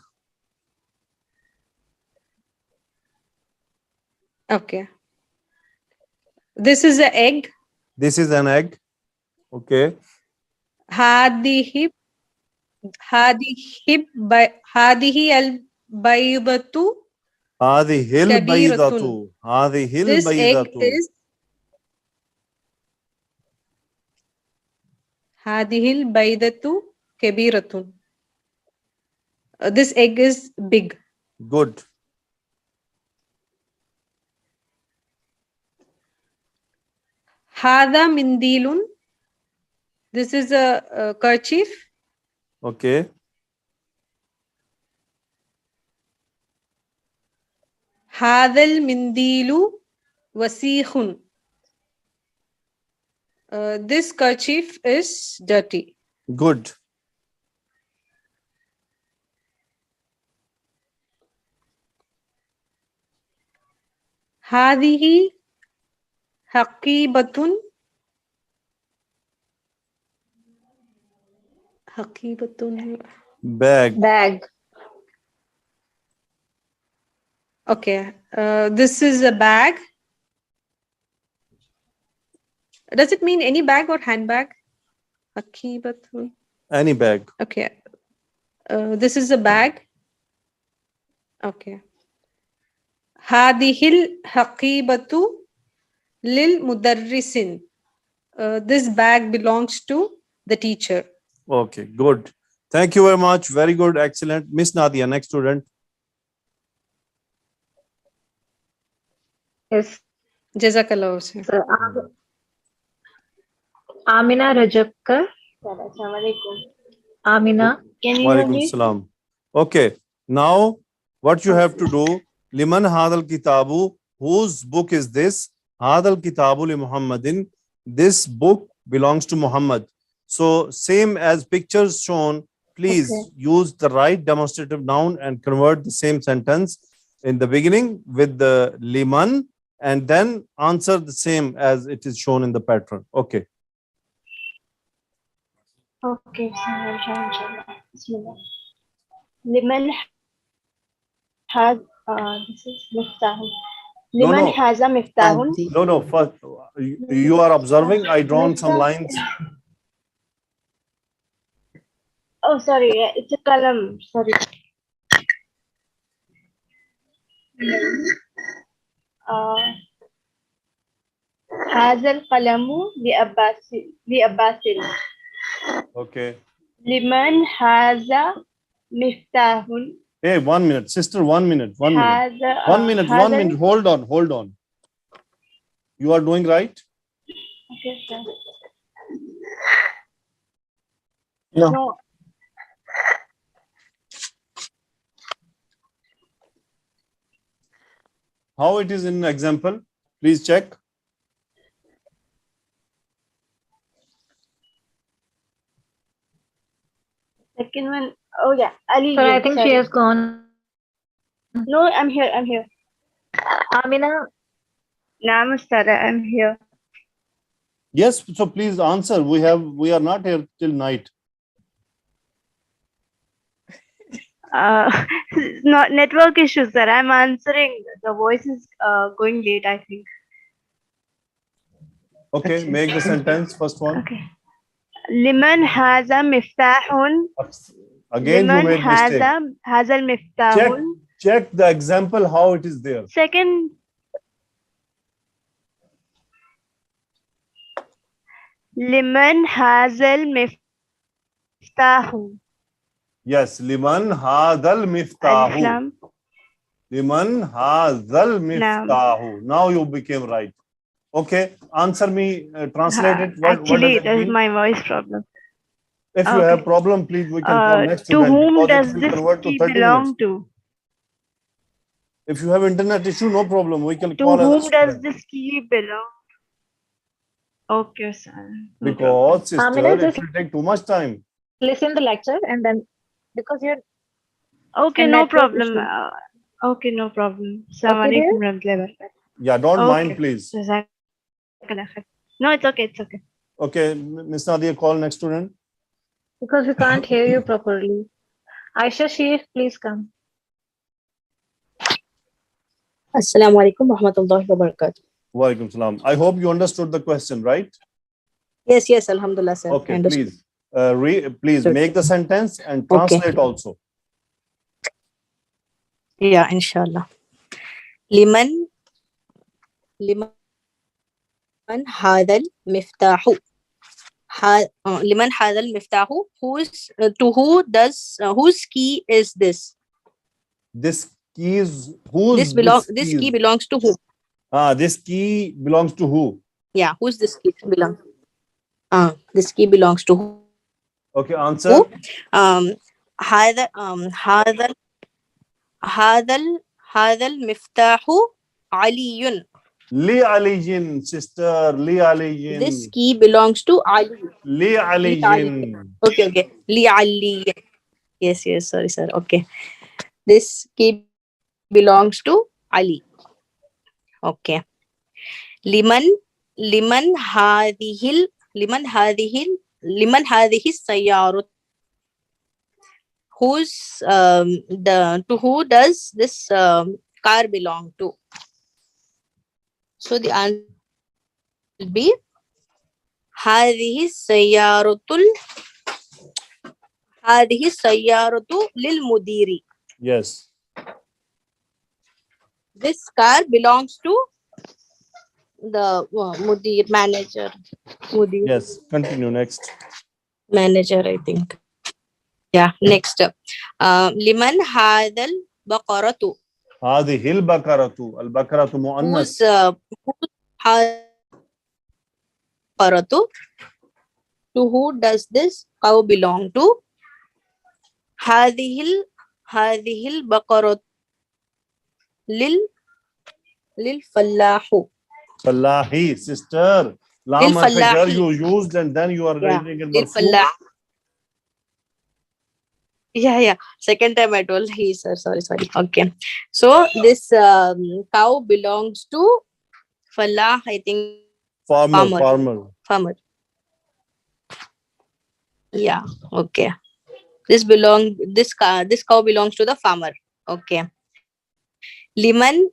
Okay. This is an egg. This is an egg. Okay. Hadihi al baydatu. Hadihil Kabiratun. baydatu. Hadihil This egg baydatu. is Hadihil baydatu kabiratun. This egg is big. Good. Hada mindilun. This is a kerchief. Okay. Hadal mindilu wasikhun. This kerchief is dirty. Good. Hadihi haqibatun. Haqibatun. Bag. Bag. Okay. This is a bag. Does it mean any bag or handbag? Haqibatun. Any bag. Okay. This is a bag. Okay. هذه الحقيبة للمدرس. This bag belongs to the teacher. Okay, good. Thank you very much. Very good. Excellent. Miss Nadia, next student. Yes, Jazakallah. sir. Amina Rajabkar. Amina, can you hear Walaikum me? salam. Okay, now what you have to do, liman hadal kitabu, whose book is this? Hadal kitabu li Muhammadin, this book belongs to Muhammad. So same as pictures shown, please Okay. use the right demonstrative noun and convert the same sentence in the beginning with the liman and then answer the same as it is shown in the pattern. Okay. Okay, so I'll try inshallah. Bismillah. Liman has this is miftahun. Liman no. has a miftahun. Hadi. No, first, you are observing, I drawn some lines. Oh, sorry, it's a kalam. Sorry. هذا القلم لأباس Okay. لمن هذا مفتاح Hey, 1 minute, sister, 1 minute, 1 minute. هذا 1 minute, 1 هذا minute. Hold on. You are doing right? Okay, sir. No. No. How it is in example? Please check. Second one. Oh yeah, Ali. sir, I think she has gone. No, I'm here. Amina, Namaskar, I'm here. Yes, so please answer. We are not here till night. Not network issues, sir. I'm answering. The voice is going late, I think. Okay, make the sentence, first one. Okay. Liman has a miftahun. Again, you Liman made mistake. has a miftahun. Check the example, how it is there. Second. Liman has a miftahu. Yes, liman hadal miftahu. Islam. Liman hadal miftahu. Now you became right. Okay, answer me, translate it. What Actually, does it that's mean? my voice problem. If you have problem, please, we can call next To student. whom because does it will this convert to key 30 belong minutes. to? If you have internet issue, no problem. We can To call another whom does student. this key belong? Okay, sir. No problem. Because, sister, Amina, it just will take too much time. listen the lecture and then because you're Okay, a no network problem. issue. Okay, no problem. Assalamu Okay, dear? alaikum warahmatullahi wabarakatuh. Yeah, don't mind, Okay. please. Jazakallah khair. No, it's okay. It's okay. Okay, Miss Nadia, call next student. Because we can't hear you properly. Aisha Sheikh, please come. Assalamu alaikum warahmatullahi wabarakatuh. Walaikum salam. I hope you understood the question, right? Yes, alhamdulillah, sir. I Okay, understood. please make the sentence and translate also. Yeah, inshallah. Liman hadal miftahu. Liman hadal miftahu. Whose key is this? This key is whose? This key belongs to who? This key belongs to who? Yeah, who's this key belong? This key belongs to who? Okay, answer. هذا المفتاح علي. Li aliyin, sister. Li aliyin. This key belongs to Ali. Li aliyin. Okay. Li Ali. Yes, sorry, sir. Okay. This key belongs to Ali. Okay. Liman hadhihi sayyarah. To who does this car belong to? So the answer will be هذه السيارة هذه السيارة للمدير. Yes. This car belongs to the mudir, manager. Mudir, Yes. Continue next. manager, I think. Yeah, next. Liman hadal baqaratu. هذه البقرة. البقرة Whose مؤنث. baqaratu? To who does this cow belong to? هذه البقرة للفلاح. فلاحي sister. لام للفلاح. you used and then you are Yeah, writing in للفلاح. Yeah. Second time I told he, sir. Sorry. Okay. So this cow belongs to Falah, I think. Farmer. Yeah. Okay. This cow belongs to the farmer. Okay. Liman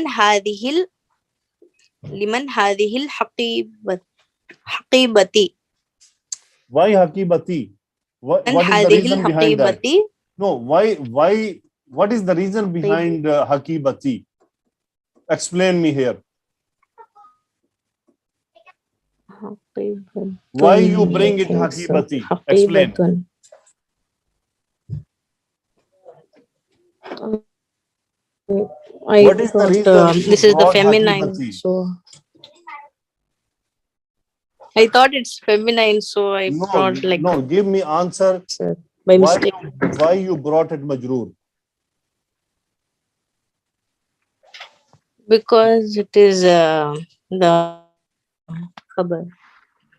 hadihil haqibati. Why Hakibati? What is the hadihil reason behind that? haqibati. No, why, what is the reason behind Hakibati? Explain me here. Why you bring it Hakibati? Explain. What is the reason this you is the brought feminine, Hakibati? so I thought it's feminine, so I brought like No, give me answer. by mistake. Why you brought it Majroor? Because it is the khabar.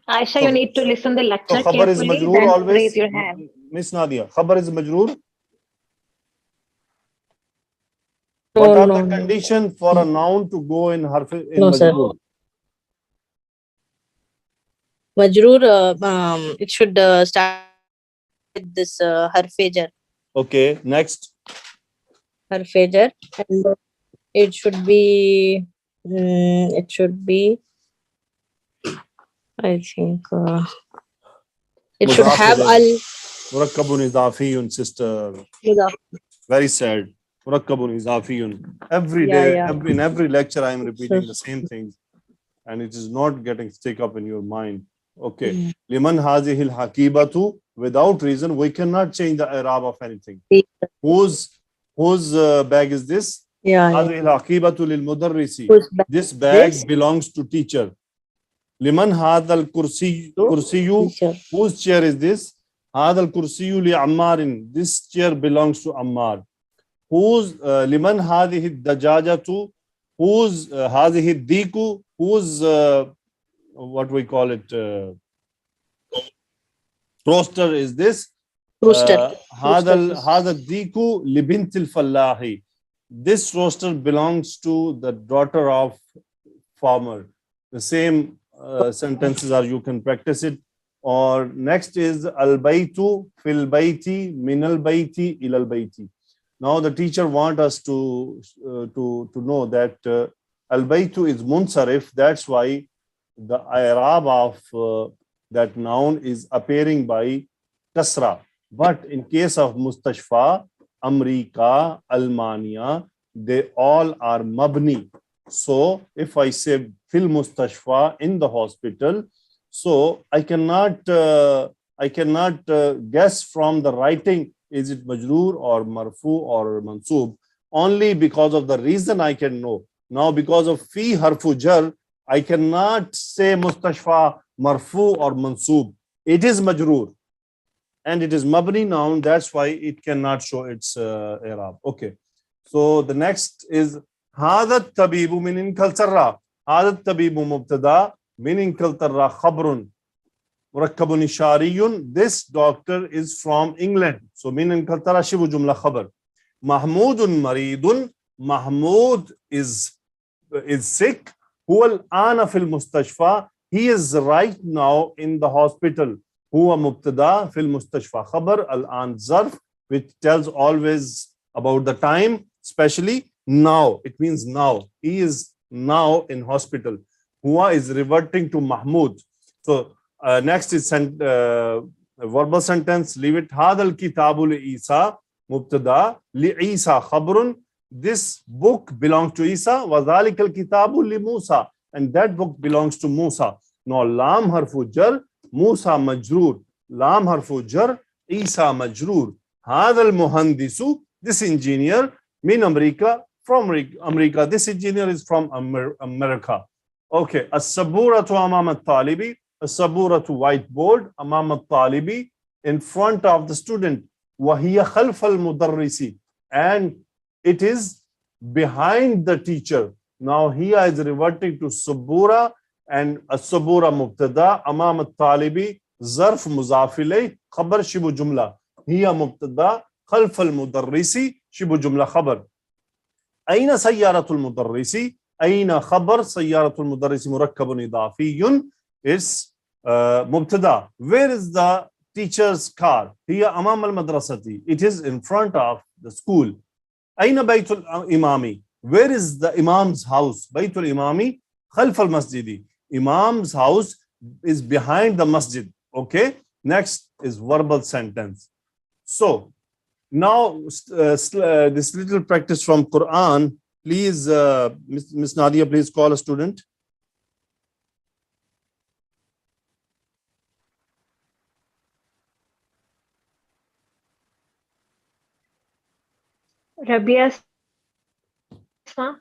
Aisha, you need to listen the So lecture Khabar is carefully, Majroor then always. raise your hand. Miss Nadia, Khabar is Majroor. No, What are no, the no. conditions for a noun to go in No, sir. Majroor? Majroor, it should start with this harfajar. Okay, next. Harfajar, and it should be. I think it should have al. Murakabun Izafiyun, sister. Very sad. Murakabun Izafiyun. Every day, in every lecture, I am repeating the same things, and it is not getting stick up in your mind. Okay. Liman hazihil hakibatu. Without reason, we cannot change the i'rab of anything. Whose bag is this? Hazihil hakibatu lil mudarrisi. This bag belongs to teacher. Liman hadal kursiyu. Whose chair is this? Hadal kursiyu li Ammarin. This chair belongs to Ammar. Whose liman hadihi dajajatu? Whose hadihi diku? Whose what we call it? Roaster is this? Rooster. Hadal diku li bintil fallahi. This roaster belongs to the daughter of farmer. The same sentences are, you can practice it. Or next is al baytu fil bayti min al bayti ila al bayti. Now the teacher wants us to know that al baytu is munsarif. That's why the i'rab of that noun is appearing by kasra. But in case of mustashfa, America, Almania, they all are mabni. So if I say fil mustashfa, in the hospital, so I cannot guess from the writing, is it majroor or marfu or mansub, only because of the reason I can know. Now because of fi harfu jar, I cannot say mustashfa, marfu or mansub. It is majroor and it is mabni noun, that's why it cannot show its i'rab. Okay, so the next is hadha tabibu min inkal sarra. Hadha tabibu mubtada min inkal tarra khabrun murakkabun ishariyun. This doctor is from England, so min inkal tarra shibu jumla khabar. Mahmudun maridun. Mahmud is sick. Huwa al-ana fil mustashfa. He is right now in the hospital. Huwa mubtada fil mustashfa. Khabar al-an zarf, which tells always about the time, especially now. It means now. He is now in hospital. Huwa is reverting to Mahmud. So next is verbal sentence, leave it. هذا الكتاب لعيسى مبتدا لعيسى خبر. This book belongs to Isa. وذلك الكتاب لموسى, and that book belongs to Musa. Now lam harfu jar, Musa majroor. Lam harfu jar, Isa majroor. هذا المهندس, this engineer, min America, from America. This engineer is from America. Okay. As-saburatu amam al-talibi. As-saburatu whiteboard. Amam al-talibi, in front of the student. وهي خلف المدرس, and it is behind the teacher. Now here is reverting to sabura, and as-sabura mubtada, amam al-talibi, zarf mudaf ilayh, khabar shibu jumla. Here mubtada, khalf al-mudarrisi, shibu jumla khabar. أين سيارة المدرس? أين خبر سيارة المدرس مركب إضافي is مبتدا. Where is the teacher's car? هي أمام المدرسة. It is in front of the school. أين بيت الإمام? Where is the Imam's house? بيت الإمام خلف المسجد. Imam's house is behind the masjid. Okay. Next is verbal sentence. So now this little practice from Quran. Please, Miss Nadia, please call a student. Rabia Asma.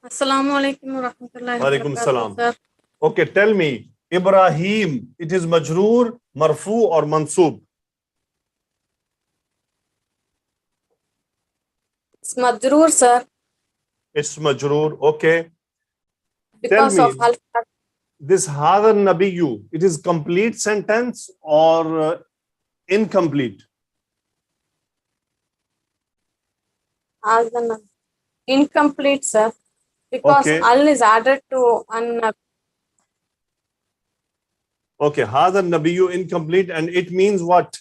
Assalamu alaikum wa rahmatullahi wa Walaikum salam. barakatuh, sir. Okay, tell me, Ibrahim, it is majroor, marfu or mansub? It's majroor, sir, It's majroor. Okay. because Tell of me, al. this hadha nabiyyu, it is complete sentence or incomplete? Incomplete, sir, because Okay. al is added to an. Okay, hadha nabiyyu incomplete, and it means what?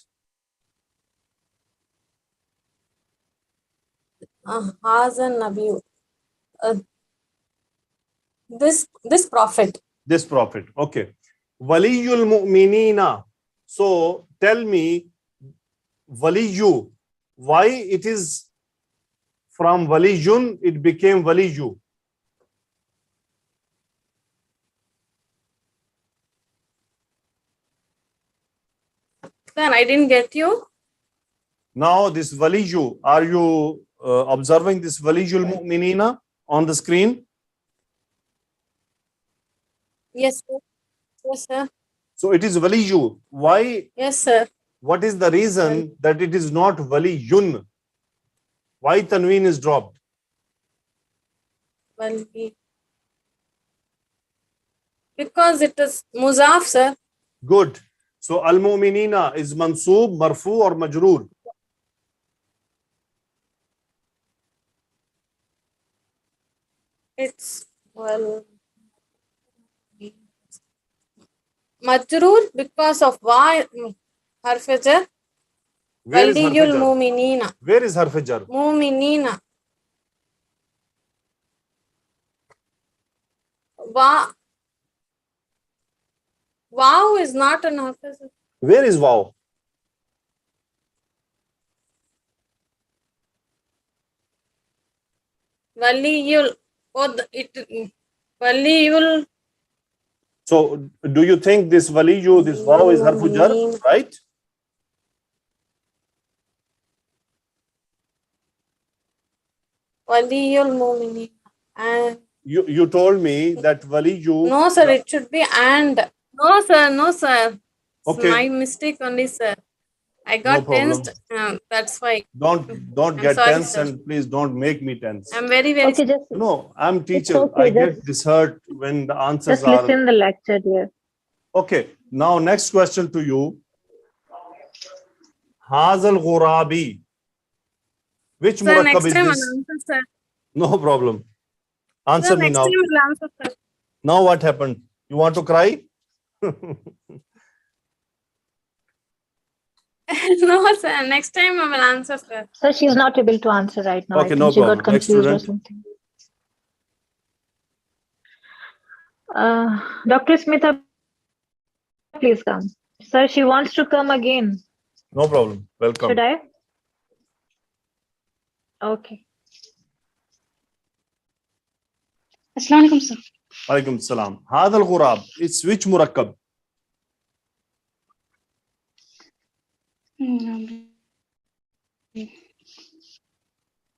Has a nabi. This prophet. This prophet. Okay. Waliyul mu'minina. So tell me, waliyu, why it is from waliyun, it became waliyu? Then I didn't get you. Now this waliyu, are you observing this waliyul mu'minina on the screen? Yes, sir. Yes, sir. So it is waliyu. Why? Yes, sir. What is the reason that it is not waliyun? Why tanween is dropped? Well, because it is muzaf, sir. Good. So al-mu'minina is mansoob, marfu or majroor? It's well. Majroor because of why harfajar. Where is Waliyul harfajar? mu'minina. Where is harfajar? Mu'minina. Wow is not an harfajar. Where is wow? Waliyul. Waliyul. So do you think this waliyu, this wow is harfujar, right? Waliyul mu'minin. And You told me that waliyu. no, sir, it should be and. No, sir, no, sir. It's Okay. my mistake only, sir. I No got problem. tensed. That's why. Don't I'm get sorry, tense, sir. and please don't make me tense. I'm very, very Okay, just No, I'm teacher. okay, I get just- dishert when the answers just are. listen the lecture, dear. Okay. Now next question to you. Hazal Ghurabi. Which Sir, Murakab next is time I'll this? answer, sir. No problem. Sir, Answer me next now. time I'll answer, sir. Now what happened? You want to cry? No, sir. Next time I will answer, sir. So she's not able to answer right now. Okay, I think no she got problem. Next confused or student. something. Dr. Smith, please come. Sir, she wants to come again. No problem. Welcome. Should I? Okay. Assalamu alaikum, sir. Alaikum salam. هذا الغراب. It's which murakkab?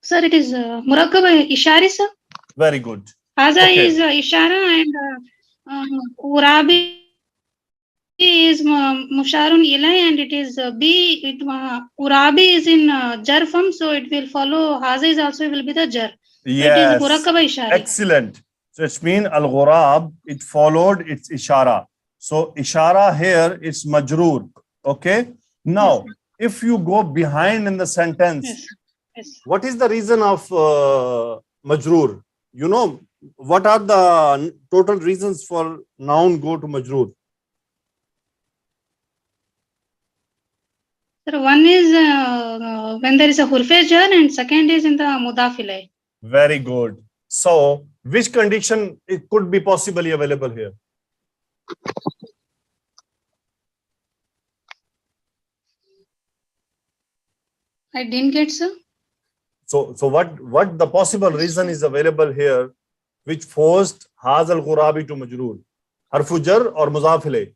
Sir, it is Murakab Ishari, sir. Very good. Haza Okay. is Ishara and Urabi is Musharun Ilai and it is B. Urabi is in Jar form, so it will follow. Haza is also will be the Jar. Yes. So it is Murakab Ishari. Excellent. So it means al-ghurab, it followed its ishara. So ishara here is majroor. Okay. Now, if you go behind in the sentence, Yes. Yes. what is the reason of majroor? You know, what are the total reasons for noun go to majroor? Sir, one is when there is a hurfe jar and second is in the mudafilai. Very good. So, which condition it could be possibly available here? I didn't get, sir. So what the possible reason is available here, which forced Hazal Ghurabi to Majroor? Harfu jar or mudaf ilay?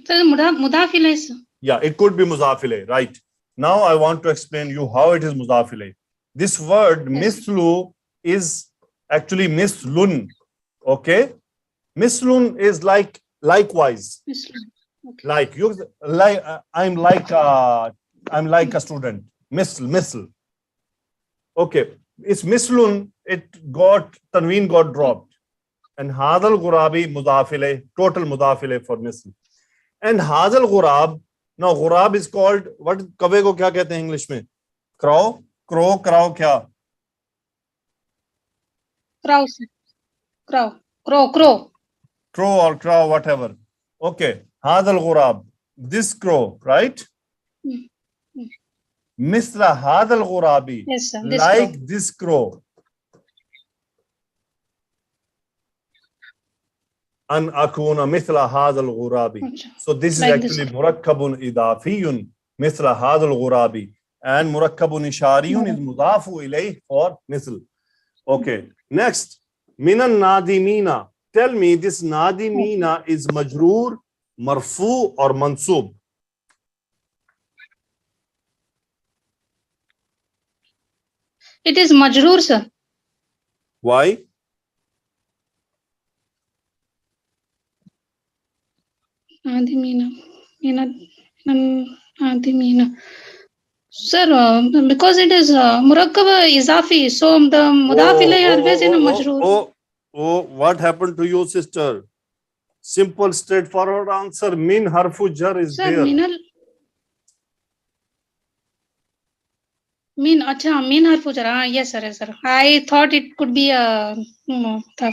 Sir, mudafilai, sir. Yeah, it could be mudaf ilay, right? Now I want to explain you how it is mudaf ilay. This word mislu is actually mislun. Okay, mislun is like likewise. Okay. Like you, like I'm like a student. Misl. Okay, it's mislun. It got tanween got dropped, and hadal ghurabi mudafile, total mudafile for misl. And hadal ghurab. Now ghurab is called what? कवे को क्या कहते हैं English में? Crow, crow क्या? Crow, sir. Crow. Crow or crow, whatever. Okay, hadal ghurab. This crow, right? Misla hadal ghurabi. Yes, sir. Like this crow. An akuna mithla hadal ghurabi. So this is Like actually murakkabun idafiyun mithla hadal ghurabi, and murakkabun ishariyun is mudafu ilayh for misl. Okay, next minan nadimina. Tell me, this nadimina is majroor, marfu or mansub? It is majroor, sir. Why? Adimina. Adimina. Sir, because it is Murakab Izafi, so the Mudafilai always in a majroor. Oh, what happened to you, sister? Simple, straightforward answer. Min harfu jar is Sir, there. Min harfu jar. Yes, sir. Yes, sir. I thought it could be a.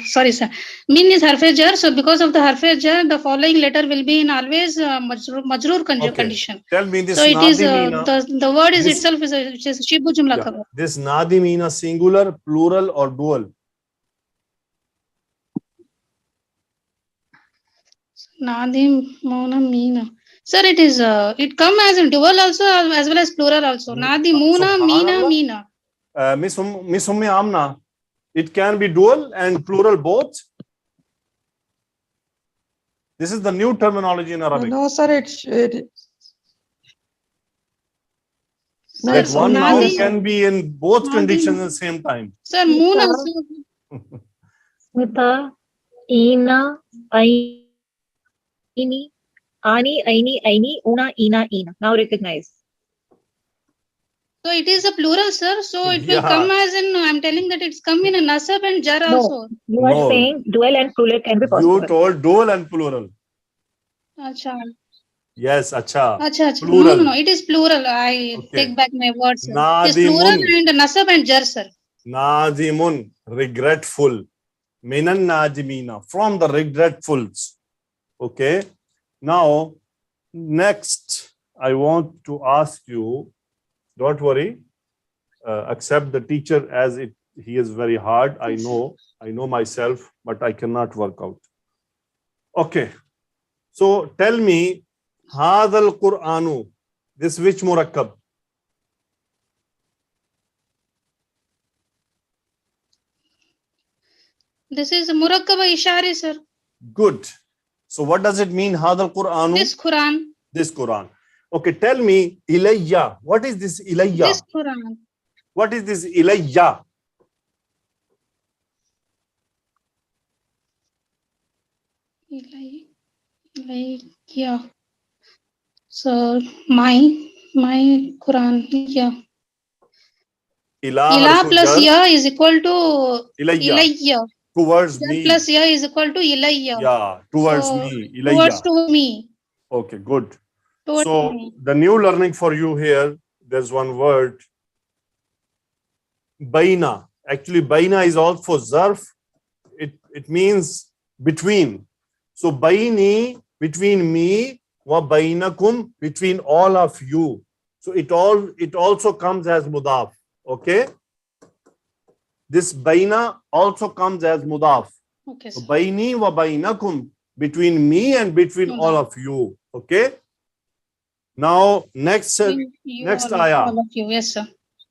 Sorry, sir. Min is harfe jar. So because of the harfe jar, the following letter will be in always majroor condition. Tell me this So it is nadimina. the word is itself is shibu jumla Yeah. khabar. This nadimina singular, plural or dual? Nadim Mona Meena. Sir, it is it come as in dual also as well as plural also. Nadi Muna Meena. Miss Ummi Amna, it can be dual and plural both. This is the new terminology in Arabic. No, sir, it That Sir, one noun Nadi, can be in both conditions at the same time. sir, Moon also. Smita, Ina, Aini, Ani, Aini, Una, Ina. Now recognize. So it is a plural, sir. So it will Yeah. come as in. I'm telling that it's come in a nasab and jar also. You are No. saying dual and plural can be You possible. told dual and plural. Acha. Yes, acha. Acha. Plural. No, it is plural. I Okay. take back my words. Sir. It is Nadimun. plural and nasab and jar, sir. Nadimun, regretful. Minan nadimina, from the regretfuls. Okay. Now, next, I want to ask you, don't worry, accept the teacher as it he is very hard. I know myself, but I cannot work out. Okay. So tell me, Hadal Qur'anu, this which Murakab? This is Murakab Ishari, sir. Good. So what does it mean, Hadal Qur'anu? This Quran. This Quran. Okay, tell me, Ilayya. What is this Ilayya? This Quran. What is this Ilayya? Yeah. So my Quran. Yeah. Ila plus ya is equal to Ilayya. Towards me. Plus ya is equal to Ilayya. Yeah, towards So, me. Ilayya. towards me. Okay, good. Towards So me. the new learning for you here, there's one word, Baina. Actually, Baina is also zarf. It means between. So Baini, between me, wa bainakum, between all of you. So it also comes as mudaf. Okay. This Baina also comes as mudaf. Okay. So Baini wa bainakum, between me and between all of you. Okay. Now next ayah. All of you. Yes, sir.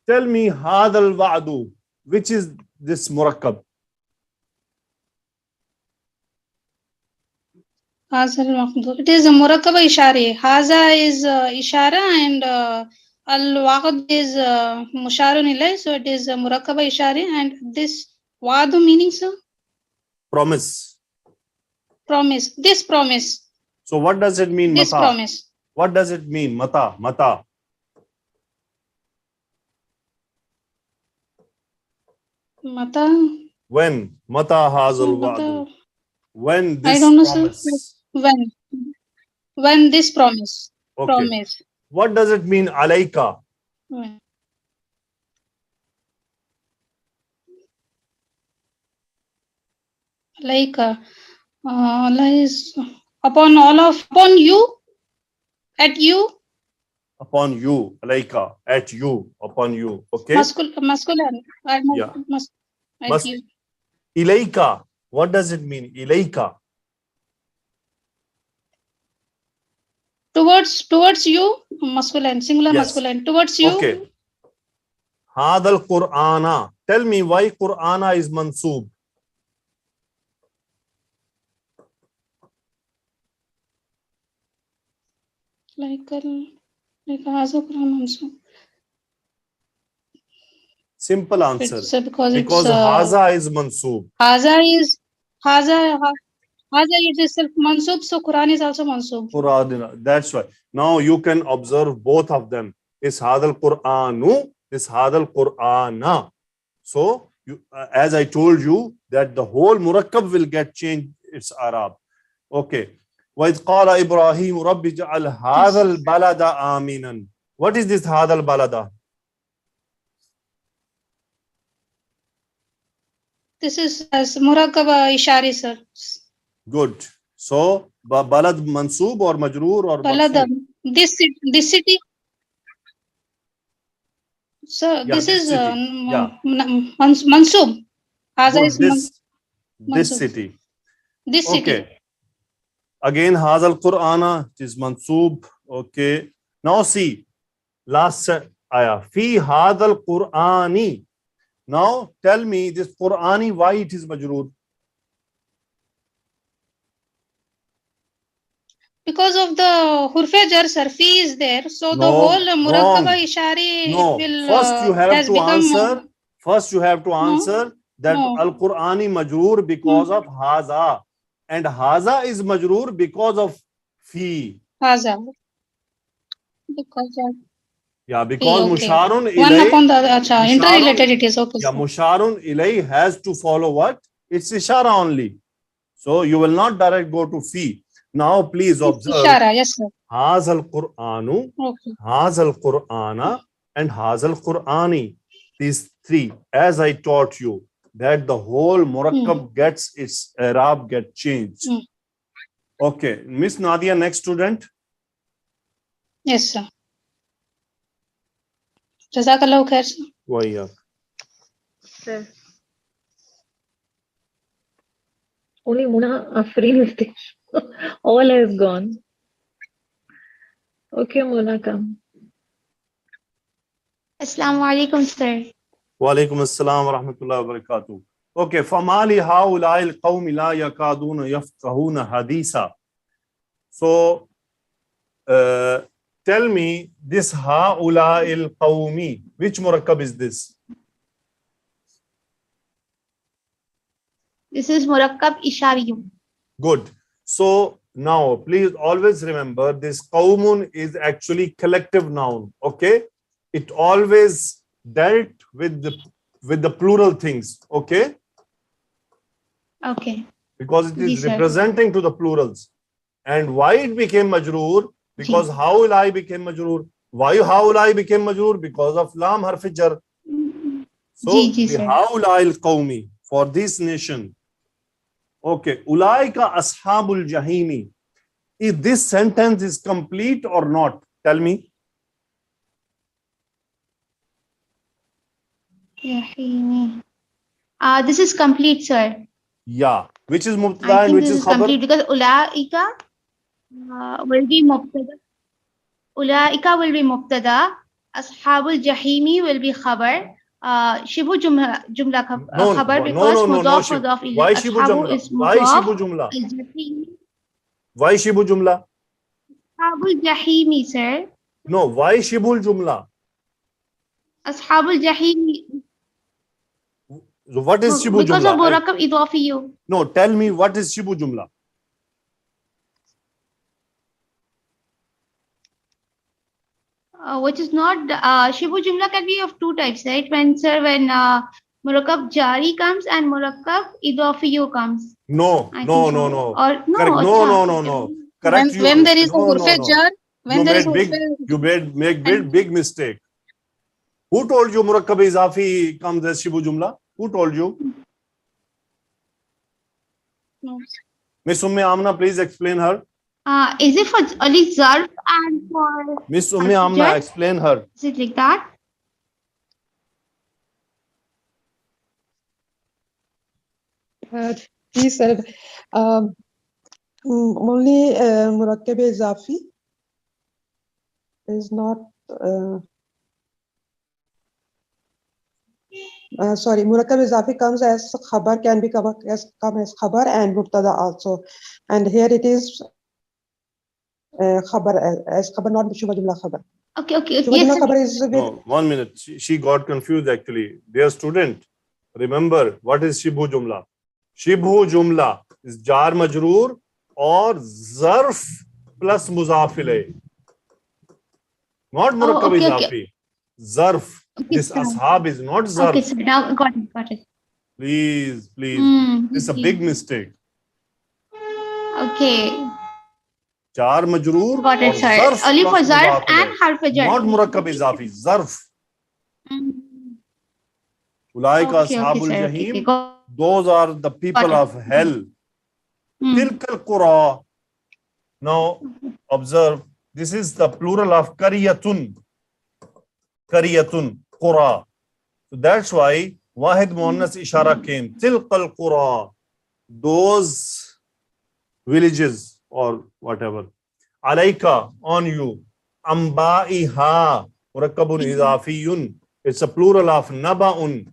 Tell me hadal wa'du. Which is this Murakab? It is a Murakab Ishari. Haza is Ishara and Al-Waqd is Musharun Ilay. So it is Murakab Ishari, and this Wadu meaning, sir? Promise. Promise. This promise. So what does it mean, This mata? promise. What does it mean, mata? Mata. Mata. When? Mata hazal wa'du. When this I don't know, promise. sir. When this promise. Okay. Promise. What does it mean, alayka? Like Allah is upon you, at you. Upon you, alayka, at you, upon you. Okay. Masculine. Yeah. At you. Ilayka. What does it mean? Ilayka. Towards you, masculine, singular Yes. masculine. Towards you. Okay. Hadal Qur'ana. Tell me why Qur'ana is mansoob. Like Haza Quran also. Simple answer. It's because Haza is mansoob. Haza is itself mansub, so Quran is also mansub. Quran. That's why. Now you can observe both of them. Is Hadal Qur'anu, is Hadal Qur'ana. So as I told you that the whole Murakab will get changed its Arab. Okay. وَإِذْ قَالَ إِبْرَاهِيمُ رَبِّ جَعَلْ هَذَا الْبَلَدَ آمِنًا. What is this هَذَا الْبَلَدَ? This is as Murakab Ishari, sir. Good. So, balad mansoob or majroor or Balad, marfu? this city. So Yeah, this is city. Yeah. mansub. Haza is this city. This city. Okay. Again, Hazal Qur'ana is mansoob. Okay. Now see, last ayah. Fi Hadal Qur'ani. Now tell me this Qur'ani, why it is majroor? Because of the Hurfe Jar Sarfi is there. So the whole Murakaba Ishari will First you have to answer. First you have to answer that Al-Qur'ani majroor because of Haza. And Haza is majroor because of Fi. Haza. Because of Musharun Ilay. One upon the other. Interrelated it is. Okay. Yeah, Musharun Ilay has to follow what? It's Ishara only. So you will not direct go to Fi. Now please observe. Ishara, yes, sir. Hazal Qur'anu, Hazal Qur'ana, and Hazal Qur'ani. These three, as I taught you, that the whole Murakab gets its Arab get changed. Okay, Miss Nadia, next student. Yes, sir. Jazakallah khair, sir. Why? sir. Only Muna Afreen is there. All has gone. Okay, Muna, come. Assalamu alaikum, sir. Wa alaikum assalam wa rahmatullahi wa barakatuh. Okay, famali haulai al-qawmi la yakaduna yafqahuna haditha. So, tell me this haulai al-qawmi, which Murakab is this? This is Murakab Ishari. Good. So now please always remember this qawmun is actually collective noun. Okay, it always dealt with the plural things. Okay, Okay. because it Ji, is sir. representing to the plurals. And why it became majroor? Because haulai became majroor. Why haulai became majroor? Because of lam harf jar. So Ji, the sir. haulai al-qawmi, for this nation. Okay, ulaika ashabul jahimi. If this sentence is complete or not, tell me. Yahini. This is complete, sir. Yeah. Which is I mubtada and think which this is is complete khabar? because ulaika will be mubtada. Ulaika will be mubtada. Ashabul jahimi will be khabar. Shibu jumla No, khabar no, because no, no, no. mudaf mudaf Why ilayh. shibu Ashabu jumla? is Why mudaf. shibu jumla? Al-jahimi. Why shibu jumla? Ashabul jahimi, sir. No, why shibul jumla? Ashabul jahimi. So what is shibu Because of jumla? murakab idafiyu. No, tell me what is shibu jumla? Which is not Shibu Jumla can be of two types, right? When Murakab Jari comes and Murakab Idafiyu comes. No, I no, think no, so. no. Or no, Correct. No, no, no, acha. no. Correct. When there is a No, no, urfe no. jar, when You there is made big. urfe You made big mistake. Who told you Murakab izafi comes as shibu jumla? Who told you? No. Miss Amna, please explain her. Is it for only Zarf and for Miss Harf Amna, jar? explain her. Is it like that? He said only Murakkab Izafi is not sorry, Murakkab Izafi comes as khabar, can be come as khabar and mubtada also, and here it is khabar as khabar, not Shubha Jumla khabar. Okay. Shubha Yes, Jumla sir. khabar is with No, 1 minute. She got confused actually. Dear student, remember what is Shibhu Jumla? Shibhu Jumla is jar majroor or zarf plus muzaf ilayh. Not Murakkab Okay. izafi. Zarf. This sir. ashab is not Okay, zarf. sir. Now got it. Please. It's a Okay. big mistake. Okay. Jar majroor Got or it, sir. zarf Only plus for Zarf muzaf and ilayh. Harf jar. Not Murakkab izafi. Zarf. Ulaika Okay, ashabul sir. jahim. Got Those are the people it. of hell. Tilkal qura. Now observe, this is the plural of kariyatun. Kariyatun, qura. So that's why wahid muannas ishara came. Tilkal qura. Those villages or whatever. Alayka, on you. Ambaiha. Murakkabun idafiyun. It's a plural of naba'un.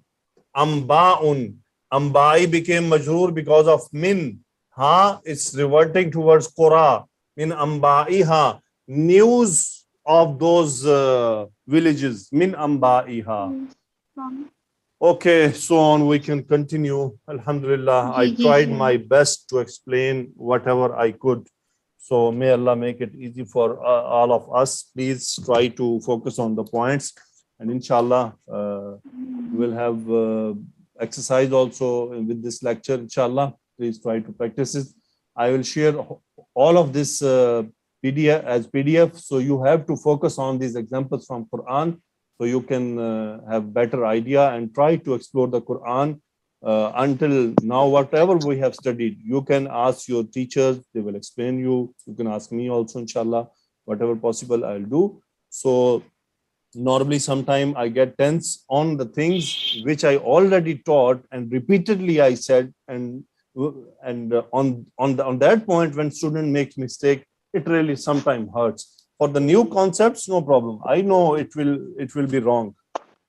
Amba'un. Ambai became majroor because of min. Ha, it's reverting towards Qura. Min Ambaiha. News of those villages. Min Ambaiha. Okay, so on we can continue. Alhamdulillah, I tried my best to explain whatever I could. So may Allah make it easy for all of us. Please try to focus on the points. And inshallah, we'll have exercise also with this lecture, inshallah. Please try to practice it. I will share all of this PDF as PDF. So you have to focus on these examples from Quran. So you can have better idea and try to explore the Quran until now. Whatever we have studied, you can ask your teachers; they will explain you. You can ask me also, inshallah. Whatever possible, I'll do. So Normally, sometime I get tense on the things which I already taught and repeatedly I said, and on that point when student makes mistake, it really sometimes hurts. For the new concepts, no problem. I know it will be wrong.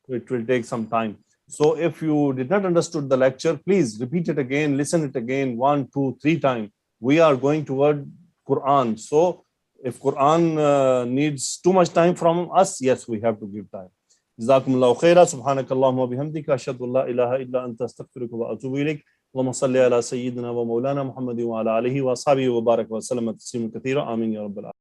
It will take some time. So if you did not understood the lecture, please repeat it again, listen it again, 1, 2, 3 times. We are going toward Quran. So if Quran needs too much time from us, yes, we have to give time. جزاكم الله خيرا سبحانك اللهم وبحمدك أشهد أن لا إله إلا أنت أستغفرك وأتوب إليك اللهم صل على سيدنا ومولانا محمد وعلى آله وأصحابه وبارك وسلم تسليما كثيرا آمين يا رب العالمين.